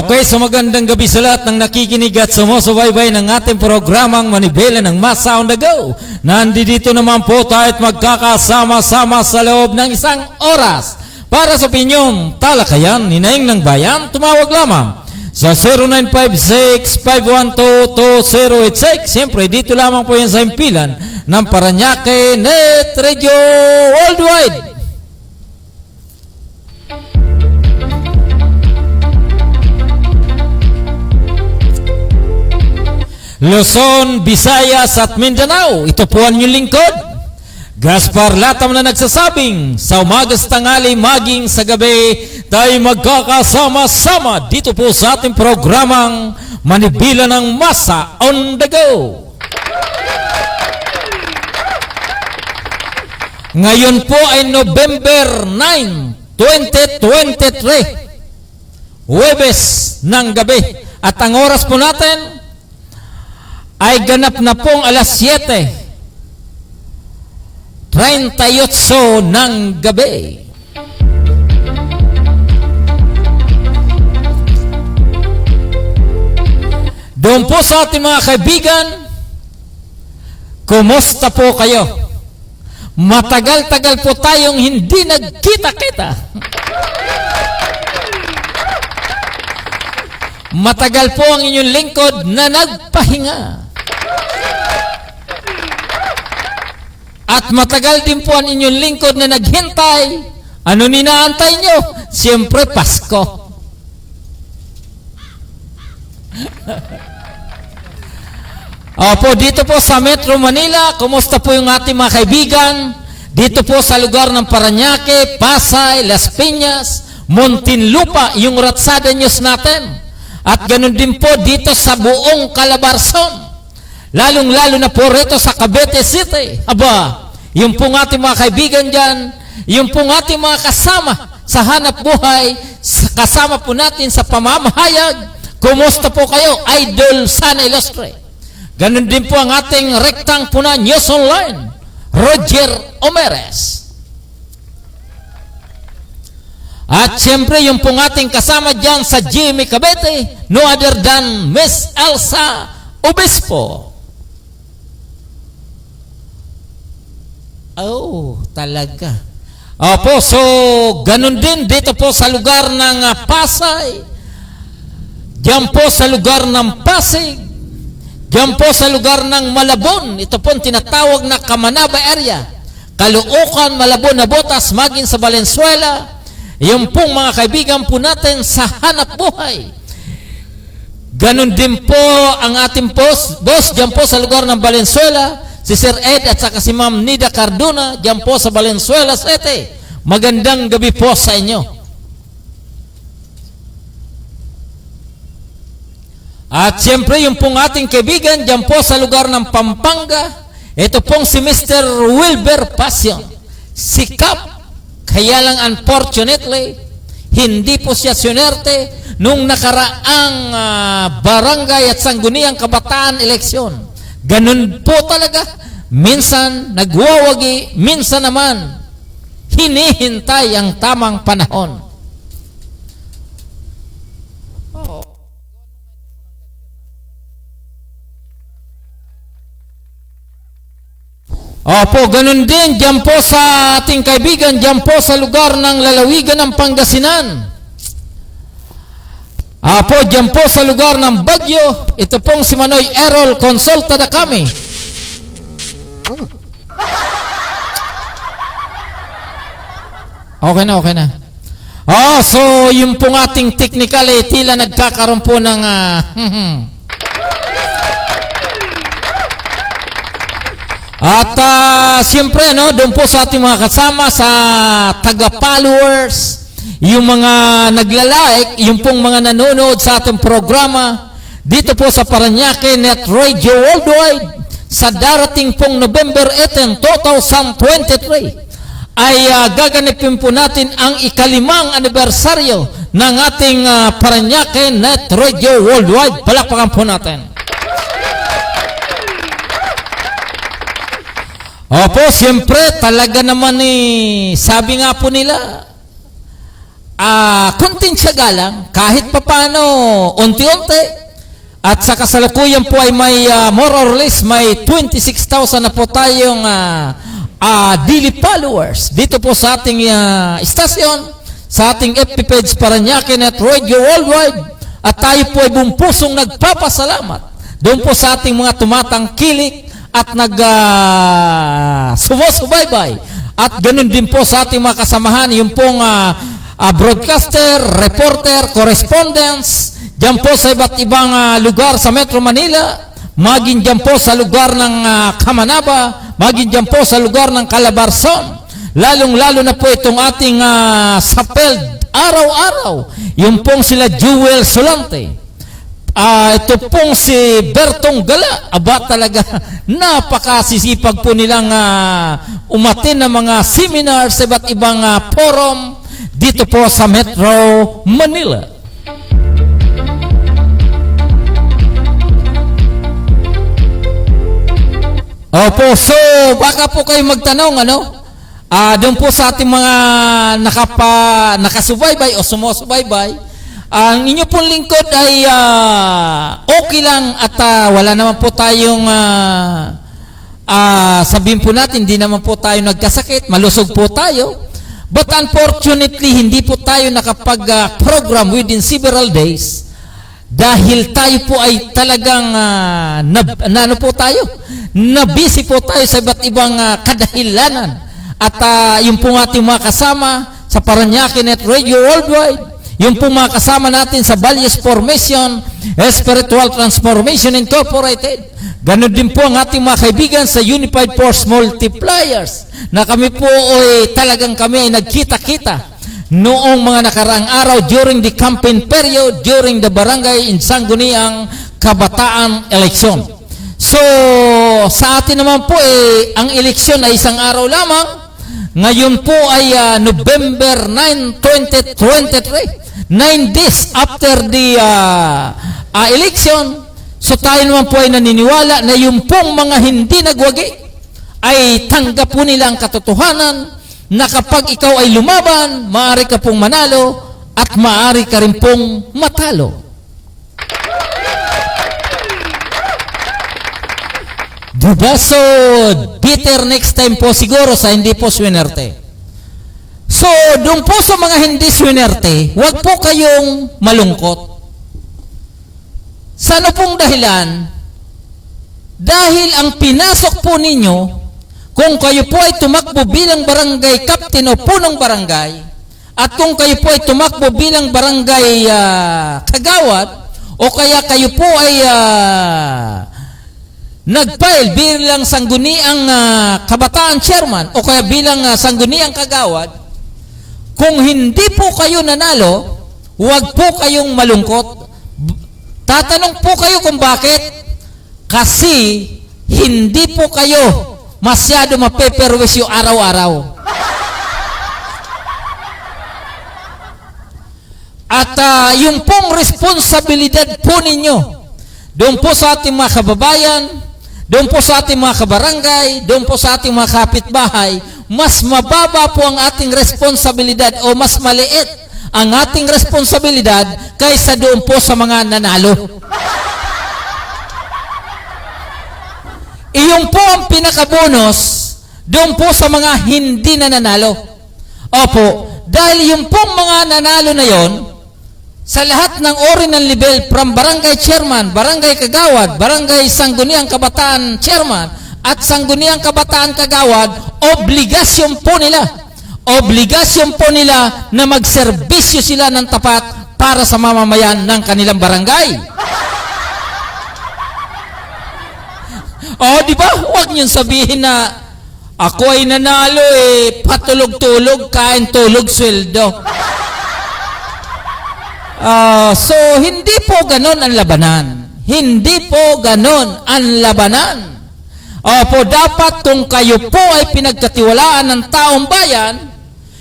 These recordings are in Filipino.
Okay, so magandang gabi sa lahat ng nakikinig at sumusubaybay ng ating programang Manibela ng Masa on the Go. Nandito naman po tayo at magkakasama-sama sa loob ng isang oras para sa pinyong talakayan, hinaing ng bayan. Tumawag lamang sa 0956-512-2086. Siyempre, dito lamang po yan sa impilan ng Paranaque Net Radio Worldwide. Luzon, Visayas at Mindanao. Ito po ang inyong lingkod, Gaspar Latam, na nagsasabing sa umagas, tanghali, maging sa gabi, tayo magkakasama-sama dito po sa ating programang Manibela ng Masa on the Go. Ngayon po ay November 9, 2023, Huwebes ng gabi, at ang oras po natin ay ganap na pong alas 7:38 ng gabi. Doon po sa ating mga kaibigan, kumusta po kayo? Matagal-tagal po tayong hindi nagkita-kita. Matagal po ang inyong lingkod na nagpahinga. At matagal din po ang inyong lingkod na naghintay. Ano ninaantay nyo? Siyempre, Pasko. Opo, dito po sa Metro Manila, kumusta po yung ating mga kaibigan? Dito po sa lugar ng Paranaque, Pasay, Las Piñas, Muntinlupa, yung Ratsada News natin. At ganun din po dito sa buong Calabarzon. Lalong-lalo na po rito sa Cavite City. Aba, yung pong ating mga kaibigan dyan, yung pong ating mga kasama sa hanap buhay, kasama po natin sa pamamahayag, kumusta po kayo, Idol Sana Ilustre? Ganun din po ang ating rektang po na News Online, Roger Omeres. At siyempre, yung pong ating kasama dyan sa Jimmy Cavite, no other than Miss Elsa Obispo. Oh, talaga. Opo, so ganun din dito po sa lugar ng Pasay. Diyan po sa lugar ng Pasig. Diyan po sa lugar ng Malabon. Ito po tinatawag na Kamanaba area. Caloocan, Malabon, Nabotas, maging sa Valenzuela. Yung pong mga kaibigan po natin sa hanap buhay. Ganun din po ang ating boss dyan po sa lugar ng Valenzuela. Si Sir Ed at saka si Ma'am Nida Cardona, dyan po sa Valenzuela City. Magandang gabi po sa inyo. At siyempre, yung pong ating kaibigan, dyan po sa lugar ng Pampanga, ito pong si Mr. Wilber Passion. Sikap, kaya lang unfortunately, hindi po siya sunerte nung nakaraang barangay at sangguniang kabataan eleksyon. Ganun po talaga. Minsan nagwawagi, minsan naman hinihintay ang tamang panahon. Opo, ganun din dyan po sa ating kaibigan, dyan po sa lugar ng lalawigan ng Pangasinan. Apo, dyan po sa lugar ng Bagyo, ito pong si Manoy Errol, konsulta na kami. Okay na. Oh, so yung pong ating technical, tila nagkakaroon po ng At siyempre, doon po sa ating mga kasama sa taga-followers, yung mga nagla-like, yung pong mga nanonood sa ating programa dito po sa Paranaque Net Radio Worldwide sa darating pong November 18, 2023 ay gaganapin po natin ang ika-5 anibersaryo ng ating Paranaque Net Radio Worldwide. Palakpakan po natin. Opo, siyempre talaga naman sabi nga po nila, kunting tiyaga lang, kahit papano, unti-unti. At sa kasalukuyan po ay may more or less may 26,000 na po tayong daily followers dito po sa ating istasyon, sa ating FB page Parañaque Net Radio Worldwide. At tayo po ay buong pusong nagpapasalamat doon po sa ating mga tumatangkilik at sumusubaybay. At ganun din po sa ating mga kasamahan, yung pong broadcaster, reporter, correspondents, diyan po sa iba't ibang lugar sa Metro Manila, maging diyan po sa lugar ng Kamanaba, maging diyan po sa lugar ng Calabarzon, lalong-lalo na po itong ating sapeld araw-araw, yung pong sila Jewel Solante, ito pong si Bertong Gala, talaga napakasisipag po nilang umatin ng mga seminars sa iba't ibang forum dito po sa Metro Manila. Opo, so baka po kayo magtanong, doon po sa ating mga nakasubaybay o sumusubaybay, ang inyo pong lingkod ay okay lang at wala naman po tayong sabihin po natin, hindi naman po tayo nagkasakit, malusog po tayo. But unfortunately, hindi po tayo nakapag-program within several days dahil tayo po ay talagang busy po tayo sa iba't ibang kadahilanan. At yung po ating mga kasama sa Parañaque Net Radio Worldwide, yung po mga kasama natin sa Values Formation, Spiritual Transformation Incorporated, ganun din po ang ating mga kaibigan sa Unified Force Multipliers, na kami po ay talagang kami ay nagkita-kita noong mga nakaraang araw during the campaign period, during the barangay in Sangguniang Kabataan election. So, sa atin naman po ang eleksyon ay isang araw lamang. Ngayon po ay November 9, 2023. 9 days after the election. So tayo naman po ay naniniwala na yung pong mga hindi nagwagi ay tanggap po nila ang katotohanan na kapag ikaw ay lumaban, maaari ka pong manalo at maaari ka rin pong matalo. Diba? So, better next time po siguro sa hindi po swinerte. So, doon po sa mga hindi swinerte, huwag po kayong malungkot. Sa ano pong dahilan? Dahil ang pinasok po ninyo, kung kayo po ay tumakbo bilang barangay captain o punong barangay, at kung kayo po ay tumakbo bilang barangay kagawad, o kaya kayo po ay nag-file bilang sangguniang kabataan chairman o kaya bilang sangguniang kagawad, kung hindi po kayo nanalo, huwag po kayong malungkot. Tatanong po kayo kung bakit. Kasi hindi po kayo masyado mapeperwisyo araw-araw. At yung pong responsibilidad po ninyo, doon po sa ating mga kababayan, doon po sa ating mga kabarangay, doon po sa ating mga kapitbahay, mas mababa po ang ating responsibilidad o mas maliit ang ating responsibilidad kaysa doon po sa mga nanalo. Iyon po ang pinakabonus doon po sa mga hindi na nanalo. Opo, dahil yung pong mga nanalo na yon, sa lahat ng ori ng level, from barangay chairman, barangay kagawad, barangay sangguniang kabataan chairman, at sangguniang kabataan kagawad, obligasyon po nila na magserbisyo sila ng tapat para sa mamamayan ng kanilang barangay. Di ba? Huwag niyong sabihin na ako ay nanalo patulog-tulog, kain tulog, sweldo. So, hindi po ganon ang labanan. Hindi po ganon ang labanan. Opo, dapat kung kayo po ay pinagkatiwalaan ng taong bayan,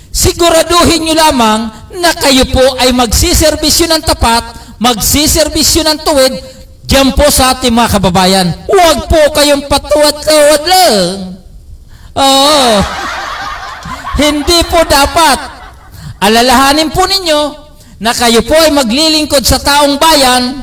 siguraduhin nyo lamang na kayo po ay magsiservisyo ng tapat, magsiservisyo ng tuwid, diyan po sa ating mga kababayan. Huwag po kayong patuwad-tuwad lang. Hindi po dapat. alalahanin po ninyo na kayo po ay maglilingkod sa taong bayan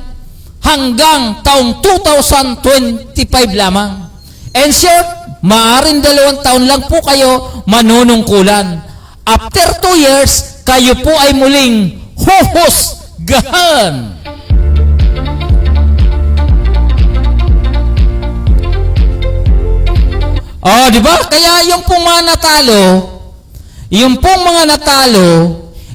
hanggang taong 2025 lamang. In short, maaaring 2 taon lang po kayo manunungkulan. After 2 years, kayo po ay muling huhusgahan. Oh, di ba? Kaya yung pong mga natalo,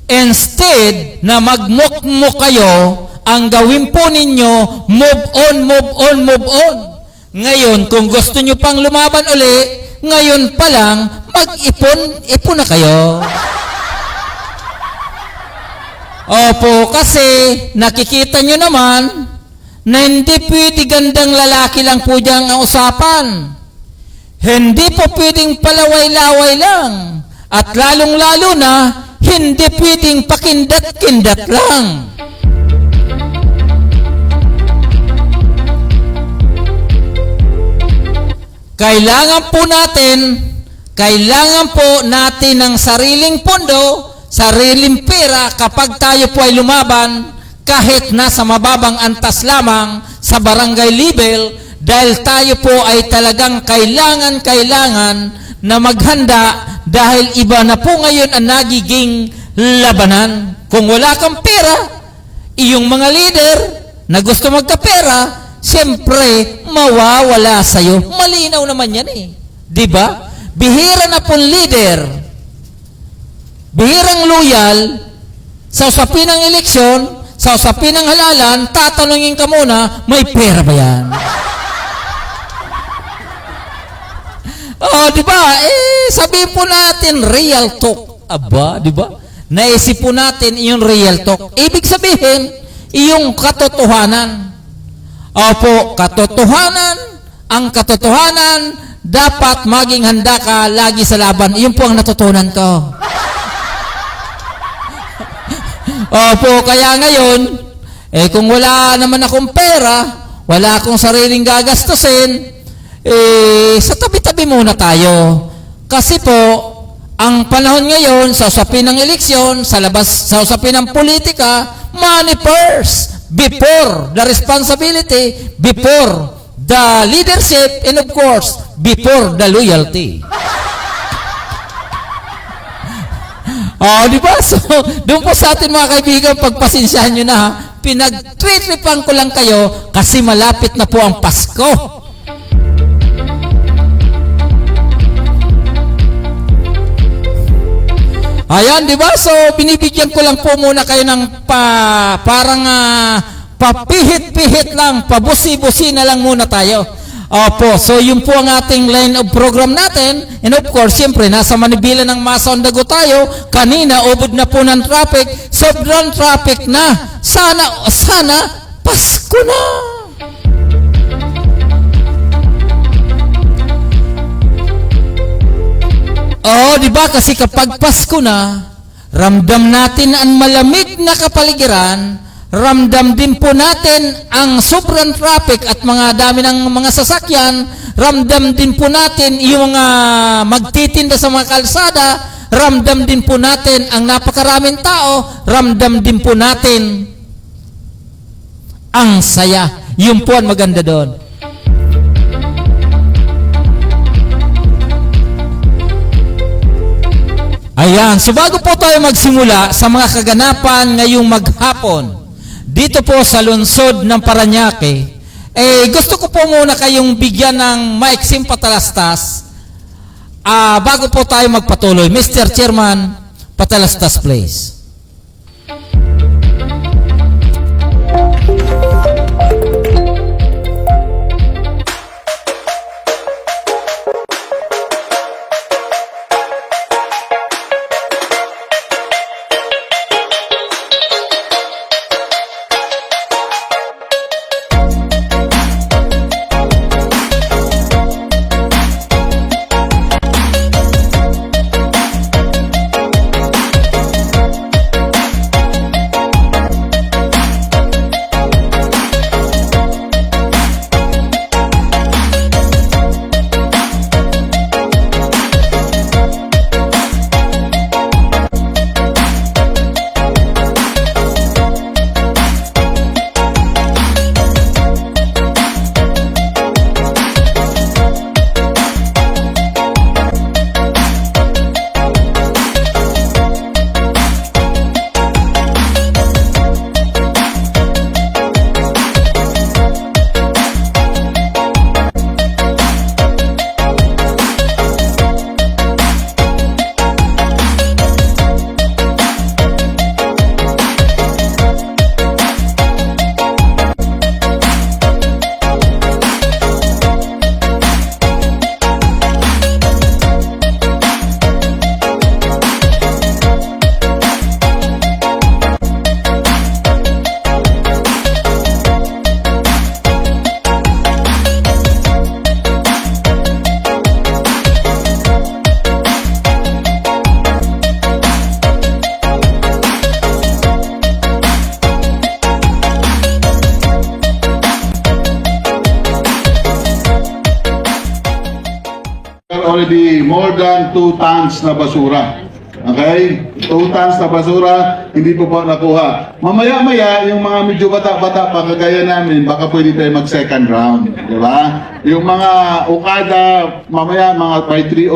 instead na magmukmuk kayo, ang gawin po ninyo, move on, move on, move on. Ngayon, kung gusto nyo pang lumaban uli, ngayon pa lang, ipon na kayo. Opo, kasi nakikita nyo naman na hindi pwede gandang lalaki lang po dyan ang usapan. Hindi po pwedeng palaway-laway lang. At lalong-lalo na, hindi pwedeng pakindat-kindat lang. Kailangan po natin ng sariling pondo, sariling pera kapag tayo po ay lumaban, kahit nasa mababang antas lamang sa barangay level, dahil tayo po ay talagang kailangan na maghanda dahil iba na po ngayon ang nagiging labanan. Kung wala kang pera, iyong mga leader na gusto magkapera, siyempre mawawala sa'yo. Malinaw naman yan eh. Diba? Bihira na pong leader, bihirang loyal, sa usapin ng eleksyon, sa usapin ng halalan, tatanungin ka muna, may pera ba yan? Oh, di ba? Sabihin po natin real talk. Aba, di ba? Naisip po natin yung real talk. Ibig sabihin, yung katotohanan. Opo, katotohanan. Ang katotohanan, dapat maging handa ka lagi sa laban. Iyon po ang natutunan ko. Opo, kaya ngayon, kung wala naman akong pera, wala akong sariling gagastusin, sa tabi-tabi muna tayo. Kasi po, ang panahon ngayon, sa usapin ng eleksyon, sa usapin ng politika, money first, before the responsibility, before the leadership, and of course, before the loyalty. Di ba? So, doon po sa atin mga kaibigan, pagpasensyahan nyo na, pinag-tripan ko lang kayo kasi malapit na po ang Pasko. Ayan, di ba? So, binibigyan ko lang po muna kayo ng parang papihit-pihit lang, pabusi-busi na lang muna tayo. Opo, so yun po ang ating line of program natin. And of course, siyempre, nasa Manibela ng Masa Ondago tayo. Kanina, ubod na po ng traffic. Sobrang traffic na. Sana, Pasko na! Oo, di ba? Kasi kapag Pasko na, ramdam natin ang malamig na kapaligiran, ramdam din po natin ang sobrang traffic at mga dami ng mga sasakyan, ramdam din po natin yung mga magtitinda sa mga kalsada, ramdam din po natin ang napakaraming tao, ramdam din po natin ang saya. Yun po ang maganda doon. Ayan, so bago po tayo magsimula sa mga kaganapan ngayong maghapon, dito po sa lungsod ng Parañaque, gusto ko po muna kayong bigyan ng maiksing patalastas bago po tayo magpatuloy. Mr. Chairman, patalastas please. already more than 2 tons na basura. Okay? 2 tons na basura, hindi po nakuha. Mamaya-maya, yung mga medyo bata-bata pa kagaya namin, baka pwede tayo mag-second round. Di ba? Yung mga ukada, mamaya mga by 3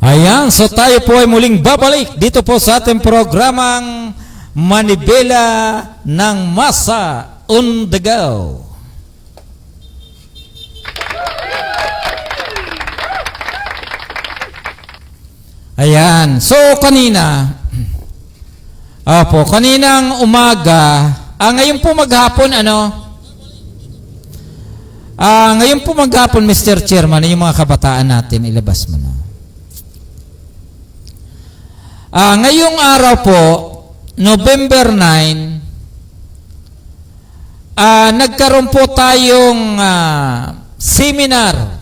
Ayan, so tayo po ay muling babalik dito po sa ating programang Manibela ng Masa on the Go. Ayan, so kaninang umaga, ngayon po maghapon, ngayon po maghapon, Mr. Chairman, yung mga kabataan natin, ilabas mo na. Ngayong araw po, November 9, nagkaroon po tayong seminar.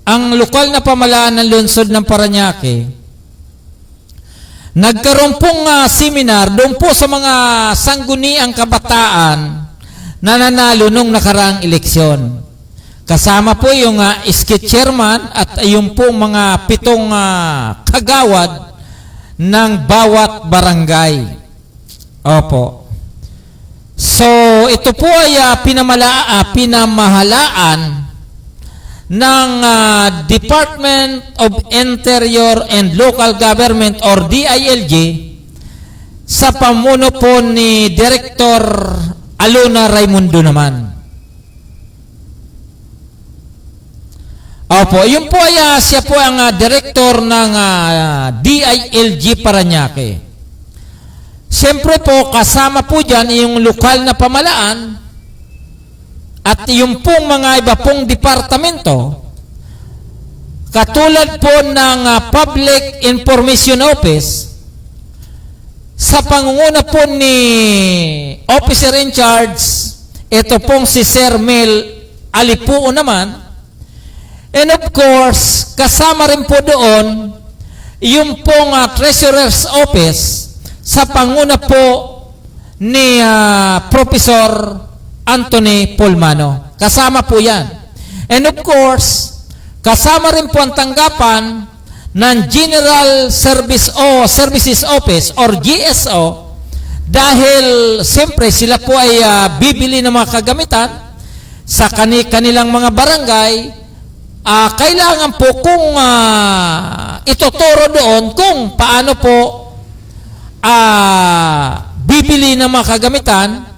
Ang lokal na pamahalaan ng lungsod ng Parañaque, nagkaroon pong seminar doon po sa mga sangguniang kabataan na nanalo nung nakaraang eleksyon. Kasama po yung iskit chairman at yung po mga 7 kagawad ng bawat barangay. Opo. So, ito po ay pinamahalaan ng Department of Interior and Local Government or DILG sa pamuno po ni Director Alona Raimundo naman. Opo, yun po ay siya po ang director ng DILG Parañaque. Siyempre po, kasama po dyan yung lokal na pamalaan at yung pong mga iba pong departamento, katulad po ng Public Information Office, sa pangunguna po ni Officer in Charge, ito pong si Sir Mel Alipuo naman. And of course, kasama rin po doon yung pong Treasurer's Office sa panguna po ni Professor Anthony Pulmano. Kasama po yan. And of course, kasama rin po ang tanggapan ng General Services Office or GSO dahil siyempre sila po ay bibili ng mga kagamitan sa kanilang mga barangay. Kailangan po kung ituturo doon kung paano po bibili ng mga kagamitan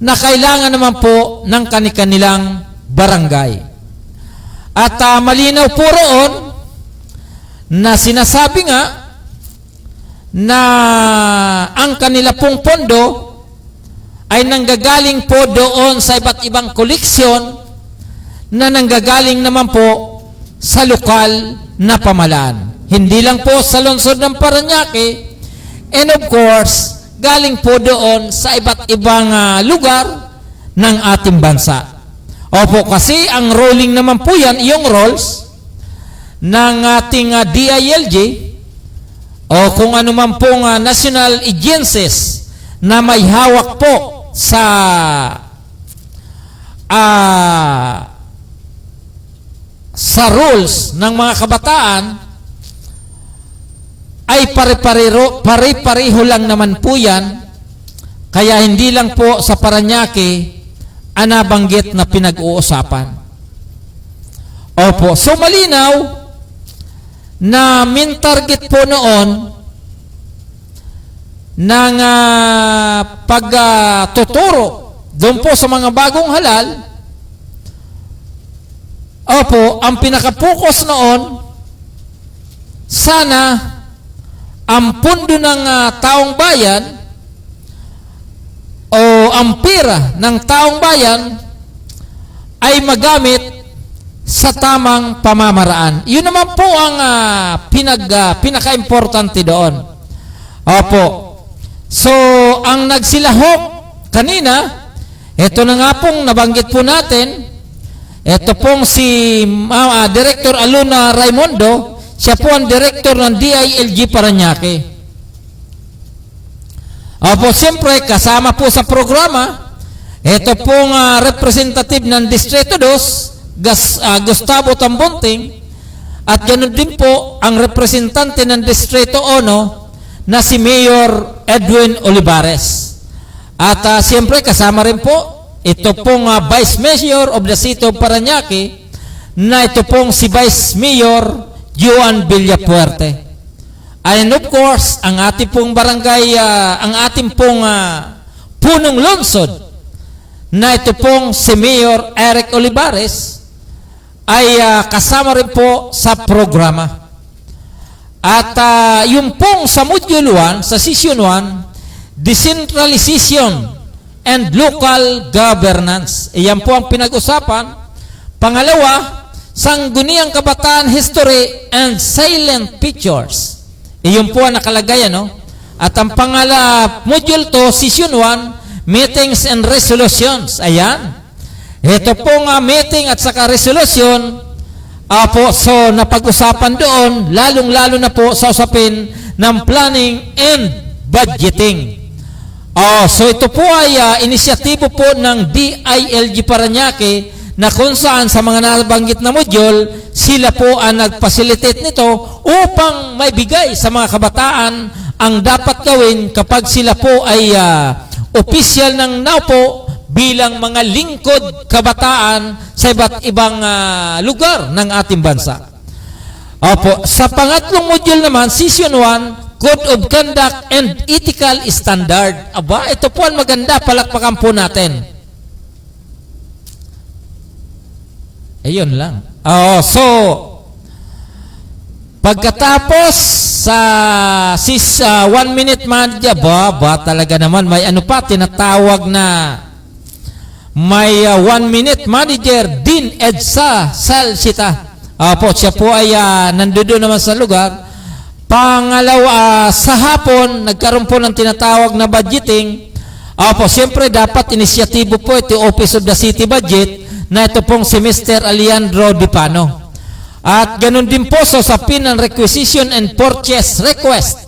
na kailangan naman po ng kanilang barangay. At malinaw po roon na sinasabi nga na ang kanila pong pondo ay nanggagaling po doon sa iba't ibang koleksyon na nanggagaling naman po sa lokal na pamalaan. Hindi lang po sa lungsod ng Parañaque, and of course, galing po doon sa iba't ibang lugar ng ating bansa. Opo, kasi ang rolling naman po yan, yung roles ng ating DILG o kung ano man pong national agencies na may hawak po sa rules ng mga kabataan ay pare-pareho lang naman po yan, kaya hindi lang po sa Parañaque ang nabanggit na pinag-uusapan. Opo, so malinaw na main target po noon ng pagtuturo doon po sa mga bagong halal. Opo, ang pinaka-focus noon, sana ang pundo ng taong bayan o ang pera ng taong bayan ay magamit sa tamang pamamaraan. Yun naman po ang pinaka-importante doon. Opo. So, ang nagsilahok kanina, ito na nga pong nabanggit po natin, ito pong si Director Alona Raimundo, siya po ang director ng DILG Parañaque. Opo, siyempre, kasama po sa programa, ito pong representative ng Distrito 2, Gustavo Tambonting, at ganoon din po ang representante ng Distrito 1 na si Mayor Edwin Olivares. At siyempre, kasama rin po ito pong Vice Mayor of the City of Parañaque na ito pong si Vice Mayor Juan Villapuerte. And of course, ang ating pong barangay, ang ating pong punong lungsod na ito pong si Mayor Eric Olivares ay kasama rin po sa programa. At yung pong sa Module 1, sa Session 1, Decentralization and Local Governance. Iyan po ang pinag-usapan. Pangalawa, Sangguniang Kabataan History and Silent Pictures. Iyon po ang nakalagay, ano? At ang Module 2, Session 1, Meetings and Resolutions. Ayan. Ito pong meeting at saka resolution, so napag-usapan doon, lalong-lalo na po sa usapin ng planning and budgeting. So ito po ay inisyatibo po ng DILG Parañaque na kung saan sa mga nabanggit na module, sila po ang nag-facilitate nito upang maibigay sa mga kabataan ang dapat gawin kapag sila po ay opisyal ng naupo bilang mga lingkod kabataan sa iba't ibang lugar ng ating bansa. Opo, sa pangatlong module naman, Session 1, Code of Conduct and Ethical Standard. Aba, ito po ang maganda, palakpakan po natin. Ayun lang. So, pagkatapos sa 1 minute man, ba talaga naman, may ano pa, tinatawag na may 1 minute manager, Dean Edsa Salsita. Po, siya po ay nandoon naman sa lugar. Pangalawa, sa hapon, nagkaroon po ng tinatawag na budgeting. Po, siyempre dapat inisyatibo po ito Office of the City Budget na ito pong si Mr. Alejandro Dipano. At ganun din po sa usapin ng requisition and purchase request.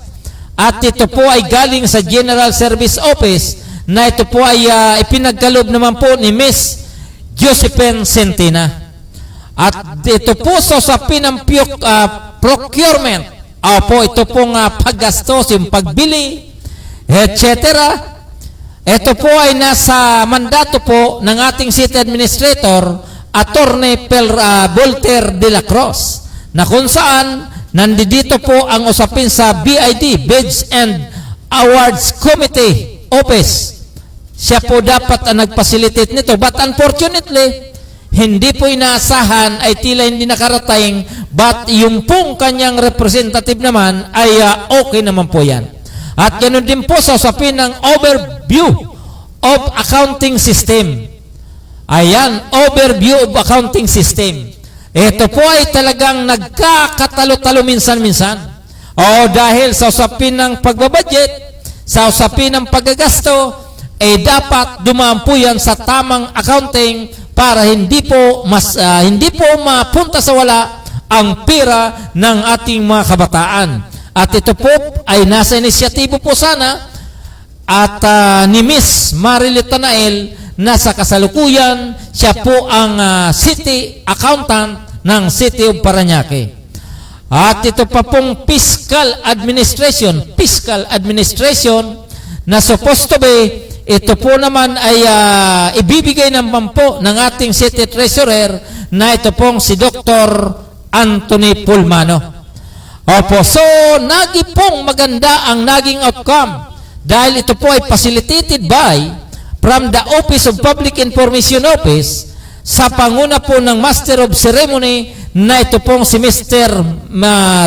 At ito po ay galing sa General Service Office na ito po ay ipinagkaloob naman po ni Miss Josephine Centina. At ito po sa usapin ng procurement. Po, ito pong paggastos, yung pagbili, etc. Ito po ay nasa mandato po ng ating City Administrator, Attorney Volter de la Cruz, na kung saan nandito po ang usapin sa BID, Bids and Awards Committee Office. Siya po dapat ang nag-facilitate nito. But unfortunately, hindi po inaasahan, ay tila hindi nakarating, but yung pong kanyang representative naman ay okay naman po yan. At ganoon din po sa usapin ng overview of accounting system. Ayan, overview of accounting system. Ito po ay talagang nagkakatalo-talo minsan-minsan. Dahil sa usapin ng pagbabudget, sa usapin ng paggagasto, dapat dumaan po yan sa tamang accounting para hindi po mapunta sa wala ang pera ng ating mga kabataan. At ito po ay nasa inisyatibo po sana at ni Miss Marilit Tanael na sa kasalukuyan siya po ang city accountant ng City of Parañaque. At ito pa pong fiscal administration na supposed to be, ito po naman ay ibibigay naman po ng ating City Treasurer na ito pong si Dr. Anthony Pulmano. So pong maganda ang naging outcome dahil ito po ay facilitated by from the Office of Public Information Office sa panguna po ng Master of Ceremony na ito pong si Mr.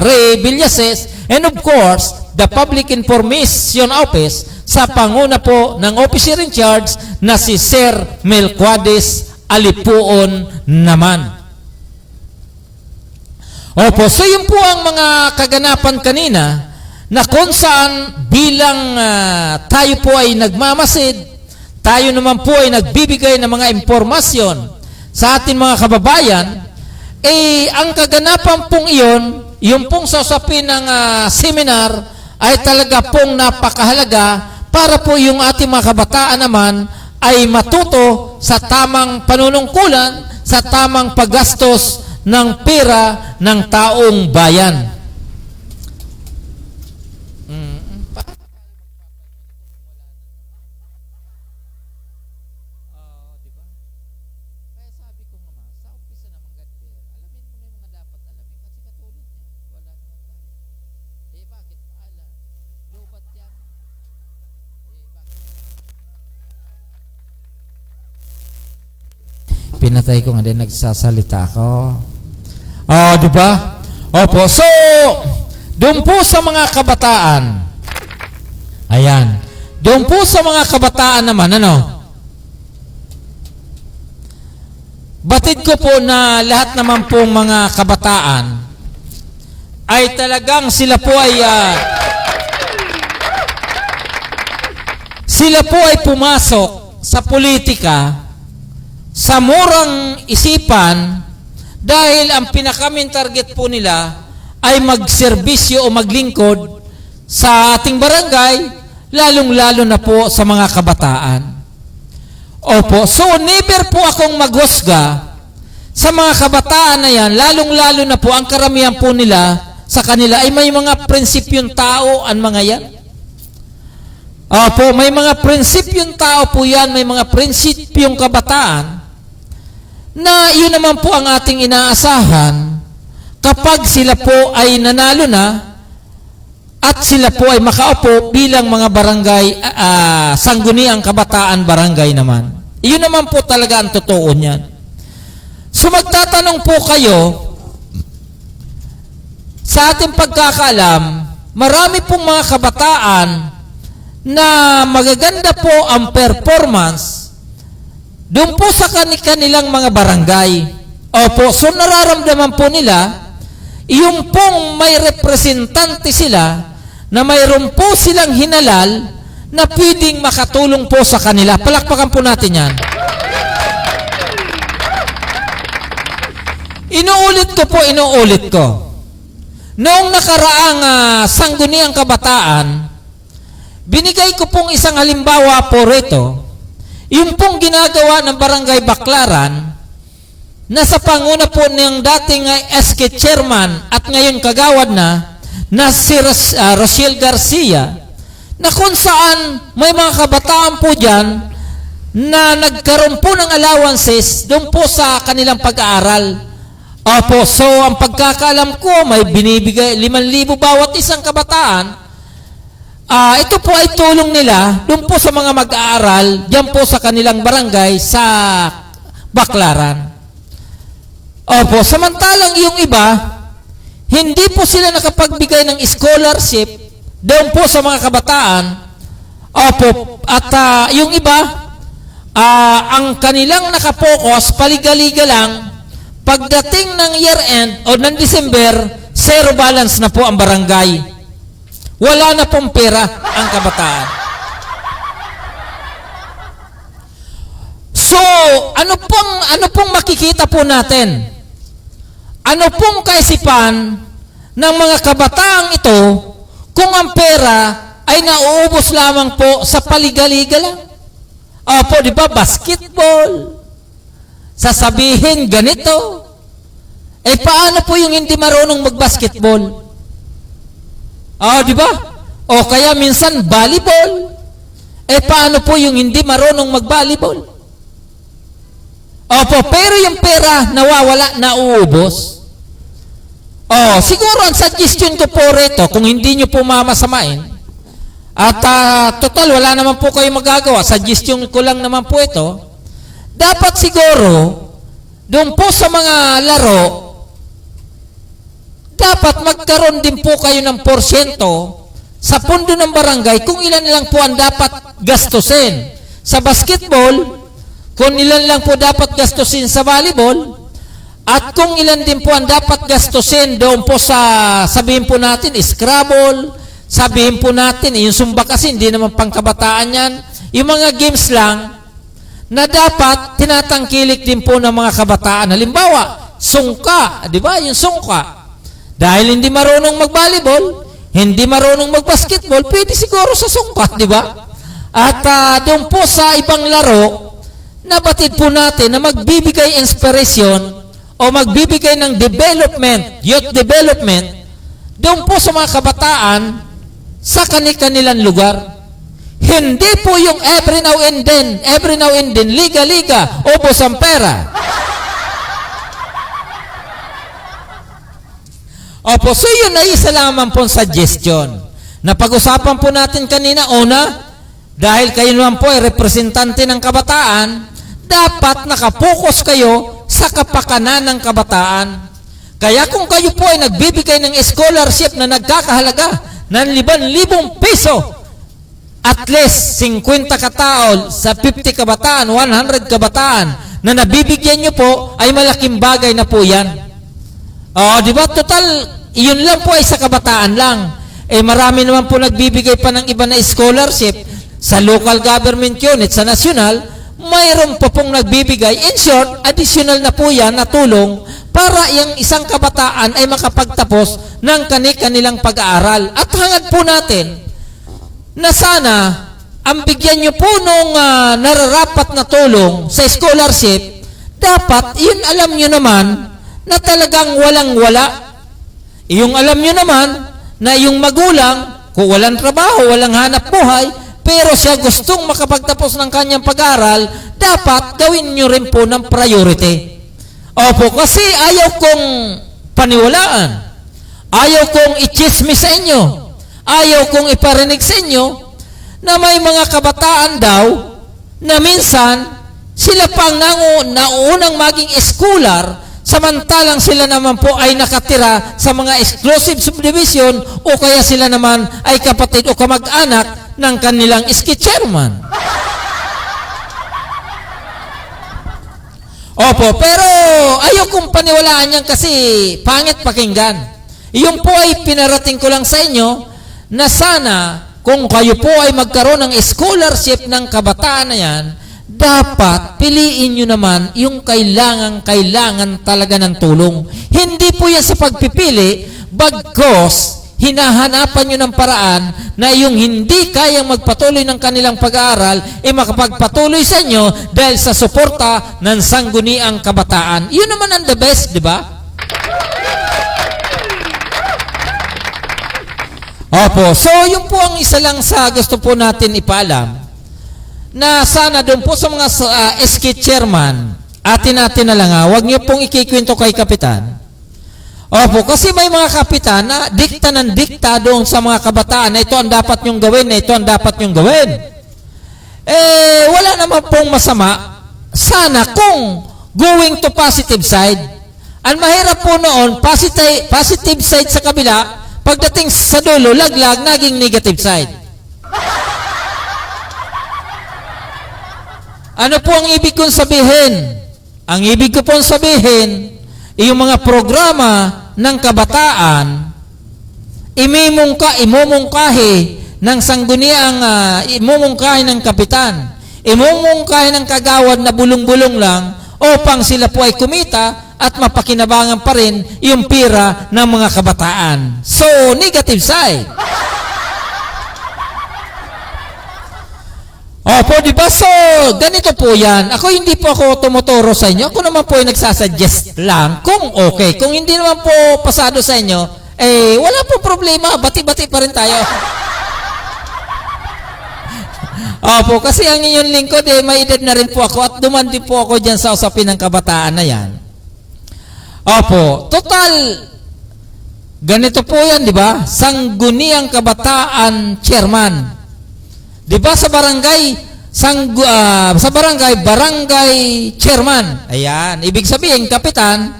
Ray Villases, and of course, the Public Information Office sa panguna po ng officer in charge na si Sir Melquiades Alipuon naman. So yun po ang mga kaganapan kanina na kung saan bilang tayo po ay nagmamasid, tayo naman po ay nagbibigay ng mga impormasyon sa ating mga kababayan, ang kaganapan pong iyon, yung pong sausapin ng seminar ay talaga pong napakahalaga para po yung ating mga kabataan naman ay matuto sa tamang panunungkulan, sa tamang paggastos ng pera ng taong bayan. Pinatay ko nga din, nagsasalita ako. Di ba? Opo. So, doon po sa mga kabataan, ayan, doon po sa mga kabataan naman, batid ko po na lahat naman pong mga kabataan ay talagang sila po ay pumasok sa politika sa murang isipan dahil ang pinaka-main target po nila ay magserbisyo o maglingkod sa ating barangay, lalong-lalo na po sa mga kabataan. Opo, so never po akong maghusga sa mga kabataan na yan, lalong-lalo na po ang karamihan po nila sa kanila ay may mga prinsipyong tao ang mga yan. Opo, may mga prinsipyong tao po yan, may mga prinsipyong kabataan na yun naman po ang ating inaasahan kapag sila po ay nanalo na at sila po ay makaupo bilang mga barangay, sangguniang kabataan barangay naman. Iyon naman po talaga ang totoo niyan. So magtatanong po kayo, sa ating pagkakaalam, marami pong mga kabataan na magaganda po ang performance doon po sa kanilang mga barangay. Opo, so nararamdaman po nila, yung pong may representante sila na mayroon po silang hinalal na pwedeng makatulong po sa kanila. Palakpakan po natin yan. Inuulit ko. Noong nakaraang sangguniang kabataan, binigay ko pong isang halimbawa po rito, yung pong ginagawa ng Barangay Baclaran, na sa panguna po ng dating SK chairman at ngayon kagawad na si Rochelle Garcia, na kung saan may mga kabataan po dyan na nagkaroon po ng allowances doon po sa kanilang pag-aaral. Opo, so ang pagkakaalam ko, may binibigay 5,000 bawat isang kabataan. Ito po ay tulong nila doon po sa mga mag-aaral dyan po sa kanilang barangay sa Baclaran. Opo, samantalang yung iba, hindi po sila nakapagbigay ng scholarship doon po sa mga kabataan. Opo, at yung iba, ang kanilang nakapokus, paligaliga lang, pagdating ng year-end o ng December, zero balance na po ang barangay. Wala na pong pera ang kabataan. So, ano pong makikita po natin? Ano pong kaisipan ng mga kabataang ito kung ang pera ay nauubos lamang po sa paligaliga lang? Opo, di ba? Basketball. Sasabihin ganito. Paano po yung hindi marunong mag-basketball? Di ba? O kaya minsan volleyball. Paano po yung hindi marunong mag-volleyball? Opo, pero yung pera nawawala, nauubos. Siguro ang suggestion ko po rito, kung hindi nyo po mamasamain, at total, wala naman po kayo magagawa, suggestion ko lang naman po ito, dapat siguro, doon po sa mga laro, dapat magkaroon din po kayo ng porsyento sa pundo ng barangay kung ilan lang po ang dapat gastusin. Sa basketball, kung ilan lang po dapat gastusin sa volleyball, at kung ilan din po ang dapat gastusin doon po sa, sabihin po natin, Scrabble, sabihin po natin, yung Zumba kasi hindi naman pangkabataan yan, yung mga games lang, na dapat tinatangkilik din po ng mga kabataan. Halimbawa, sungka, di ba? Yung sungka. Dahil hindi marunong mag-volleyball, hindi marunong mag-basketball, pwede siguro sa sungka, di ba? At doon po sa ibang laro, nabatid po natin na magbibigay inspiration o magbibigay ng development, youth development, doon po sa mga kabataan sa kanilang lugar. Hindi po yung every now and then, liga, ubos ang pera. Opo, so yun ay isa lamang pong suggestion. Na pag-usapan po natin kanina, dahil kayo naman po ay representante ng kabataan, dapat nakapokus kayo sa kapakanan ng kabataan. Kaya kung kayo po ay nagbibigay ng scholarship na nagkakahalaga ng 5,000 piso, at least 50 katao sa 50 kabataan, 100 kabataan na nabibigyan nyo po, ay malaking bagay na po yan. Di ba? Total, yun lang po ay sa kabataan lang. Marami naman po nagbibigay pa ng iba na scholarship sa local government unit, sa nasyonal, mayroon po pong nagbibigay. In short, additional na po yan na tulong para yung isang kabataan ay makapagtapos ng kanilang pag-aaral. At hangad po natin na sana ang bigyan nyo po nung nararapat na tulong sa scholarship, dapat yun alam nyo naman na talagang walang-wala. Yung alam nyo naman na yung magulang, kung walang trabaho, walang hanap buhay, pero siya gustong makapagtapos ng kanyang pag-aaral, dapat gawin nyo rin po ng priority. Opo, kasi ayaw kong paniwalaan. Ayaw kong i-chismis sa inyo. ayaw kong iparinig sa inyo na may mga kabataan daw na minsan sila pang naunang maging scholar, samantalang sila naman po ay nakatira sa mga exclusive subdivision o kaya sila naman ay kapatid o kamag-anak ng kanilang ski chairman. Opo, pero ayaw kong paniwalaan yan kasi pangit pakinggan. Iyon po ay pinarating ko lang sa inyo na sana kung kayo po ay magkaroon ng scholarship ng kabataan na yan, dapat piliin nyo naman yung kailangan talaga ng tulong. Hindi po yan sa pagpipili, bagkos hinahanapan nyo ng paraan na yung hindi kayang magpatuloy ng kanilang pag-aaral makapagpatuloy sa inyo dahil sa suporta ng sangguniang kabataan. Yun naman ang the best, di ba? Opo, so yun po ang isa lang sa gusto po natin ipaalam na sana doon po sa mga SK chairman, atin na lang wag niyo pong ikikwento kay kapitan. Opo, kasi may mga kapitan na dikta ng dikta doon sa mga kabataan na ito ang dapat nyong gawin, na ito ang dapat nyong gawin. Wala naman pong masama. Sana kung going to positive side, ang mahirap po noon, positive side sa kabila, pagdating sa dulo, laglag, naging negative side. Ano po ang ibig kong sabihin? Ang ibig ko pong sabihin, yung mga programa ng kabataan, imumungkahi ng sangguniang, imumungkahi ng kapitan, imumungkahi ng kagawad na bulong-bulong lang upang sila po ay kumita at mapakinabangan pa rin yung pira ng mga kabataan. So, negative side. Opo, di ba? So, ganito po yan. Ako hindi po ako tumuturo sa inyo. Ako naman po ay nagsasuggest lang kung okay. Kung hindi naman po pasado sa inyo, wala po problema. Bati-bati pa rin tayo. Opo, kasi ang inyong lingkod, may edad na rin po ako at duman din po ako dyan sa usapin ng kabataan na yan. Opo, total, ganito po yan, di ba? Sangguniang Kabataan Chairman. Di ba sa barangay, barangay chairman. Ayan, ibig sabihin, kapitan,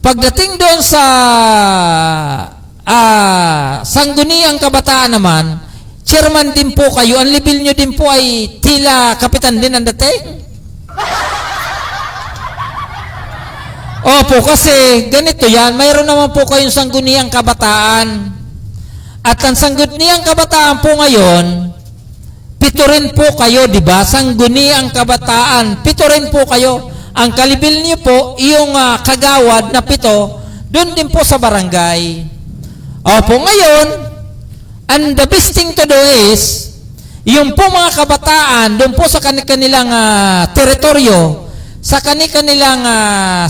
pagdating doon sa sangguniang kabataan naman, chairman din po kayo, ang level nyo din po ay tila kapitan din ang dating. Opo, kasi ganito yan, mayroon naman po kayong sangguniang kabataan. At ang sangguniang kabataan po ngayon, pito rin po kayo, di ba? Sangguniang kabataan, pito rin po kayo. Ang kalibil niyo po, yung kagawad na pito, doon din po sa barangay. Opo, ngayon, and the best thing to do is, yung po mga kabataan, doon po sa kanilang teritoryo, sa kanilang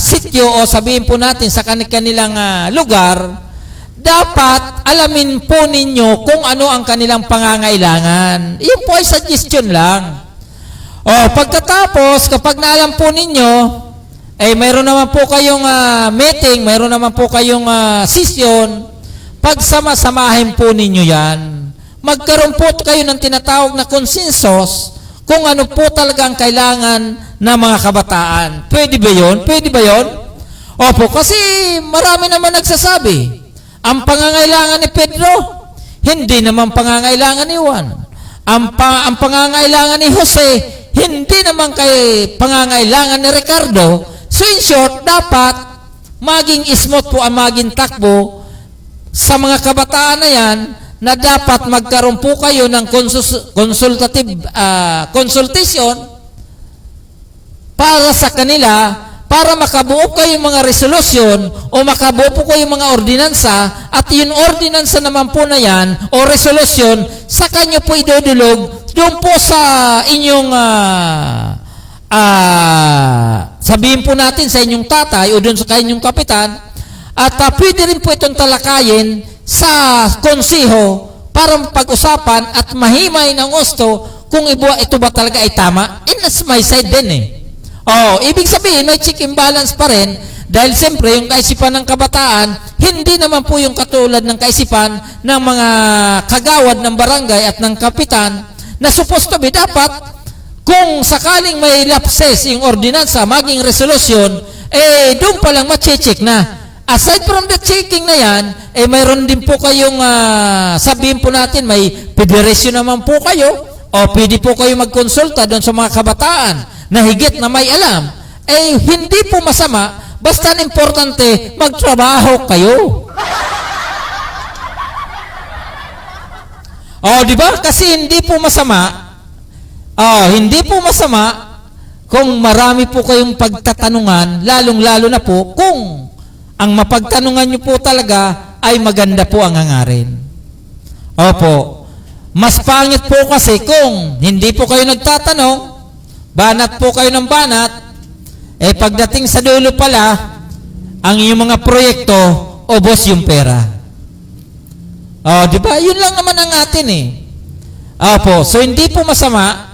sityo, o sabihin po natin, sa kanilang lugar, dapat alamin po ninyo kung ano ang kanilang pangangailangan. Iyon po ay suggestion lang. O pagkatapos, kapag naalam po ninyo, mayroon naman po kayong meeting, mayroon naman po kayong session, pagsama-samahin po ninyo yan. Magkaroon po kayo ng tinatawag na consensus kung ano po talaga ang kailangan ng mga kabataan. Pwede ba yun? Pwede ba yun? Opo, kasi marami naman nagsasabi. Ang pangangailangan ni Pedro, hindi naman pangangailangan ni Juan. Ang pangangailangan ni Jose, hindi naman kay pangangailangan ni Ricardo. So in short, dapat maging smooth po ang maging takbo sa mga kabataan na yan na dapat magkaroon po kayo ng consultation para sa kanila para makabuo kayo mga resolusyon o makabuo po kayo mga ordinansa at yung ordinansa naman po na yan o resolusyon sa kanyo po idudulog doon po sa inyong sabihin po natin sa inyong tatay o doon sa inyong kapitan at pwede rin po itong talakayin sa konsiho para pag-usapan at mahimay ng gusto kung ito ba talaga ay tama. And that's my side din eh. Oh, ibig sabihin, may check and balance pa rin Dahil siyempre, yung kaisipan ng kabataan, hindi naman po yung katulad ng kaisipan ng mga kagawad ng barangay at ng kapitan na supposed to be dapat kung sakaling may lapses yung ordinansa, maging resolusyon, doon pa lang mache-check na. Aside from the checking na yan, mayroon din po kayong, sabihin po natin, may federation naman po kayo, o pwede po kayo magkonsulta doon sa mga kabataan na higit na may alam. Hindi po masama, basta importante, magtrabaho kayo. Di ba? Kasi hindi po masama, kung marami po kayong pagtatanungan, lalong-lalo na po kung ang mapagtanungan nyo po talaga ay maganda po ang hangarin. Opo. Mas pangit po kasi kung hindi po kayo nagtatanong, banat po kayo ng banat, pagdating sa dulo pala, ang inyong mga proyekto, ubos yung pera. Di ba? Yun lang naman ang atin Opo. So, hindi po masama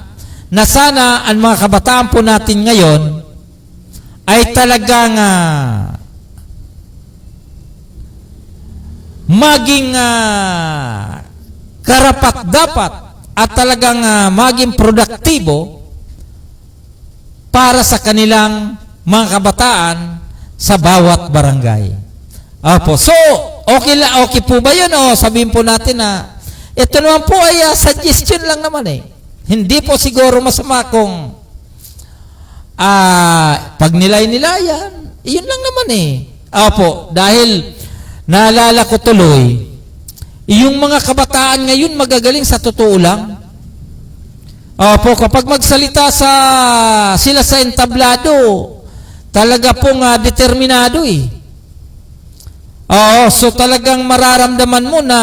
na sana ang mga kabataan po natin ngayon ay talagang maging karapat-dapat at talagang maging produktibo para sa kanilang mga kabataan sa bawat barangay. Opo. So, okay po ba yun? O sabihin po natin na ito naman po ay suggestion lang naman Hindi po siguro masama kung pag nilay-nilayan, yun lang naman Opo. Dahil naalala ko tuloy, yung mga kabataan ngayon magagaling sa totoo lang. Opo, kapag magsalita sila sa entablado, talaga pong determinado so talagang mararamdaman mo na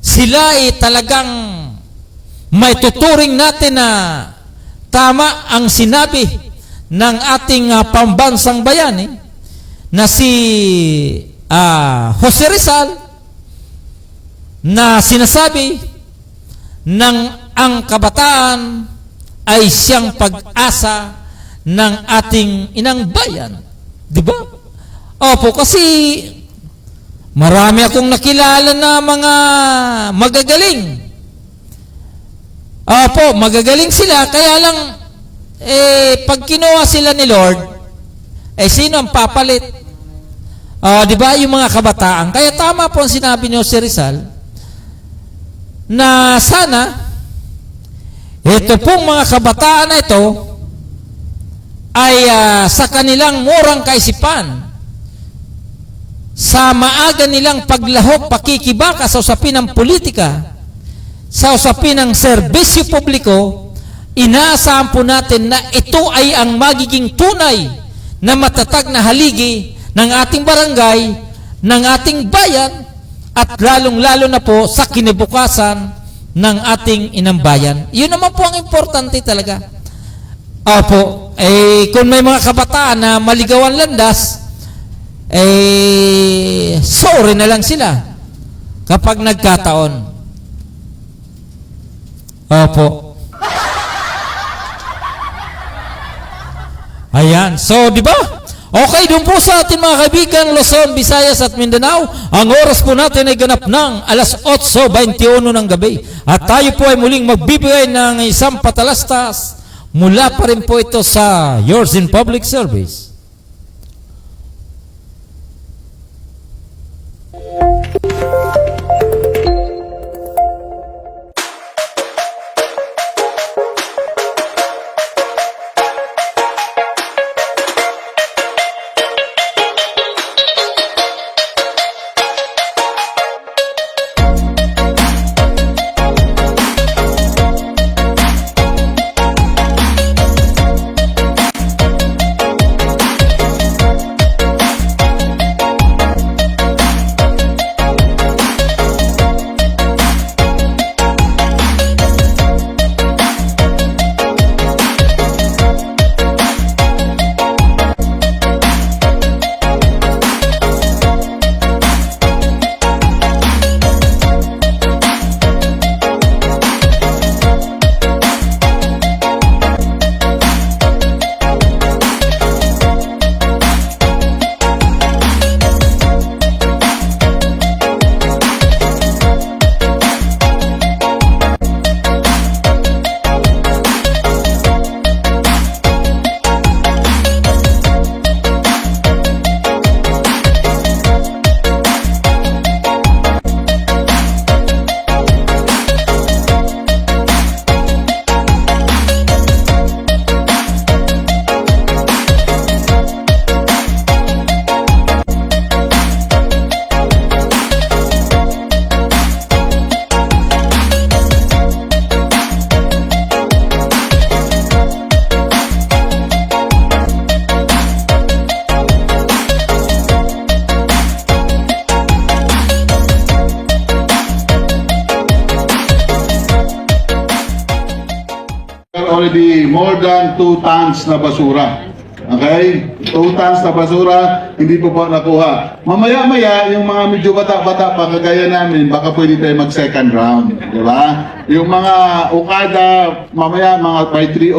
sila talagang may tuturing natin na tama ang sinabi ng ating pambansang bayan na si Jose Rizal na sinasabi ng ang kabataan ay siyang pag-asa ng ating inang bayan. Di ba? Opo, kasi marami akong nakilala na mga magagaling. Opo, magagaling sila, kaya lang pag kinuha sila ni Lord, sino ang papalit? Di ba yung mga kabataan? Kaya tama po ang sinabi ni Jose Rizal na sana ito pong mga kabataan na ito ay sa kanilang murang kaisipan, sa maaga nilang paglahok, pakikibaka sa usapin ng politika, sa usapin ng serbisyo publiko, inaasahan po natin na ito ay ang magiging tunay na matatag na haligi ng ating barangay, ng ating bayan, at lalong-lalo na po sa kinabukasan ng ating inang bayan. Yun naman po ang importante talaga. Opo, kung may mga kabataan na maligawan landas, sorry na lang sila kapag nagkataon. Opo. Ayan. So, di ba? Okay, doon po sa ating mga kaibigan, Luzon, Visayas at Mindanao, ang oras po natin ay ganap ng alas 8:21 ng gabi. At tayo po ay muling magbibigay ng isang patalastas mula pa rin po ito sa Yours in Public Service. Already more than 2 tons na basura. Okay? 2 tons na basura, hindi po nakuha. Mamaya-maya, yung mga medyo bata-bata pa, kagaya namin, baka pwede tayo mag-second round. Di ba? Yung mga Okada, mamaya, mga by 3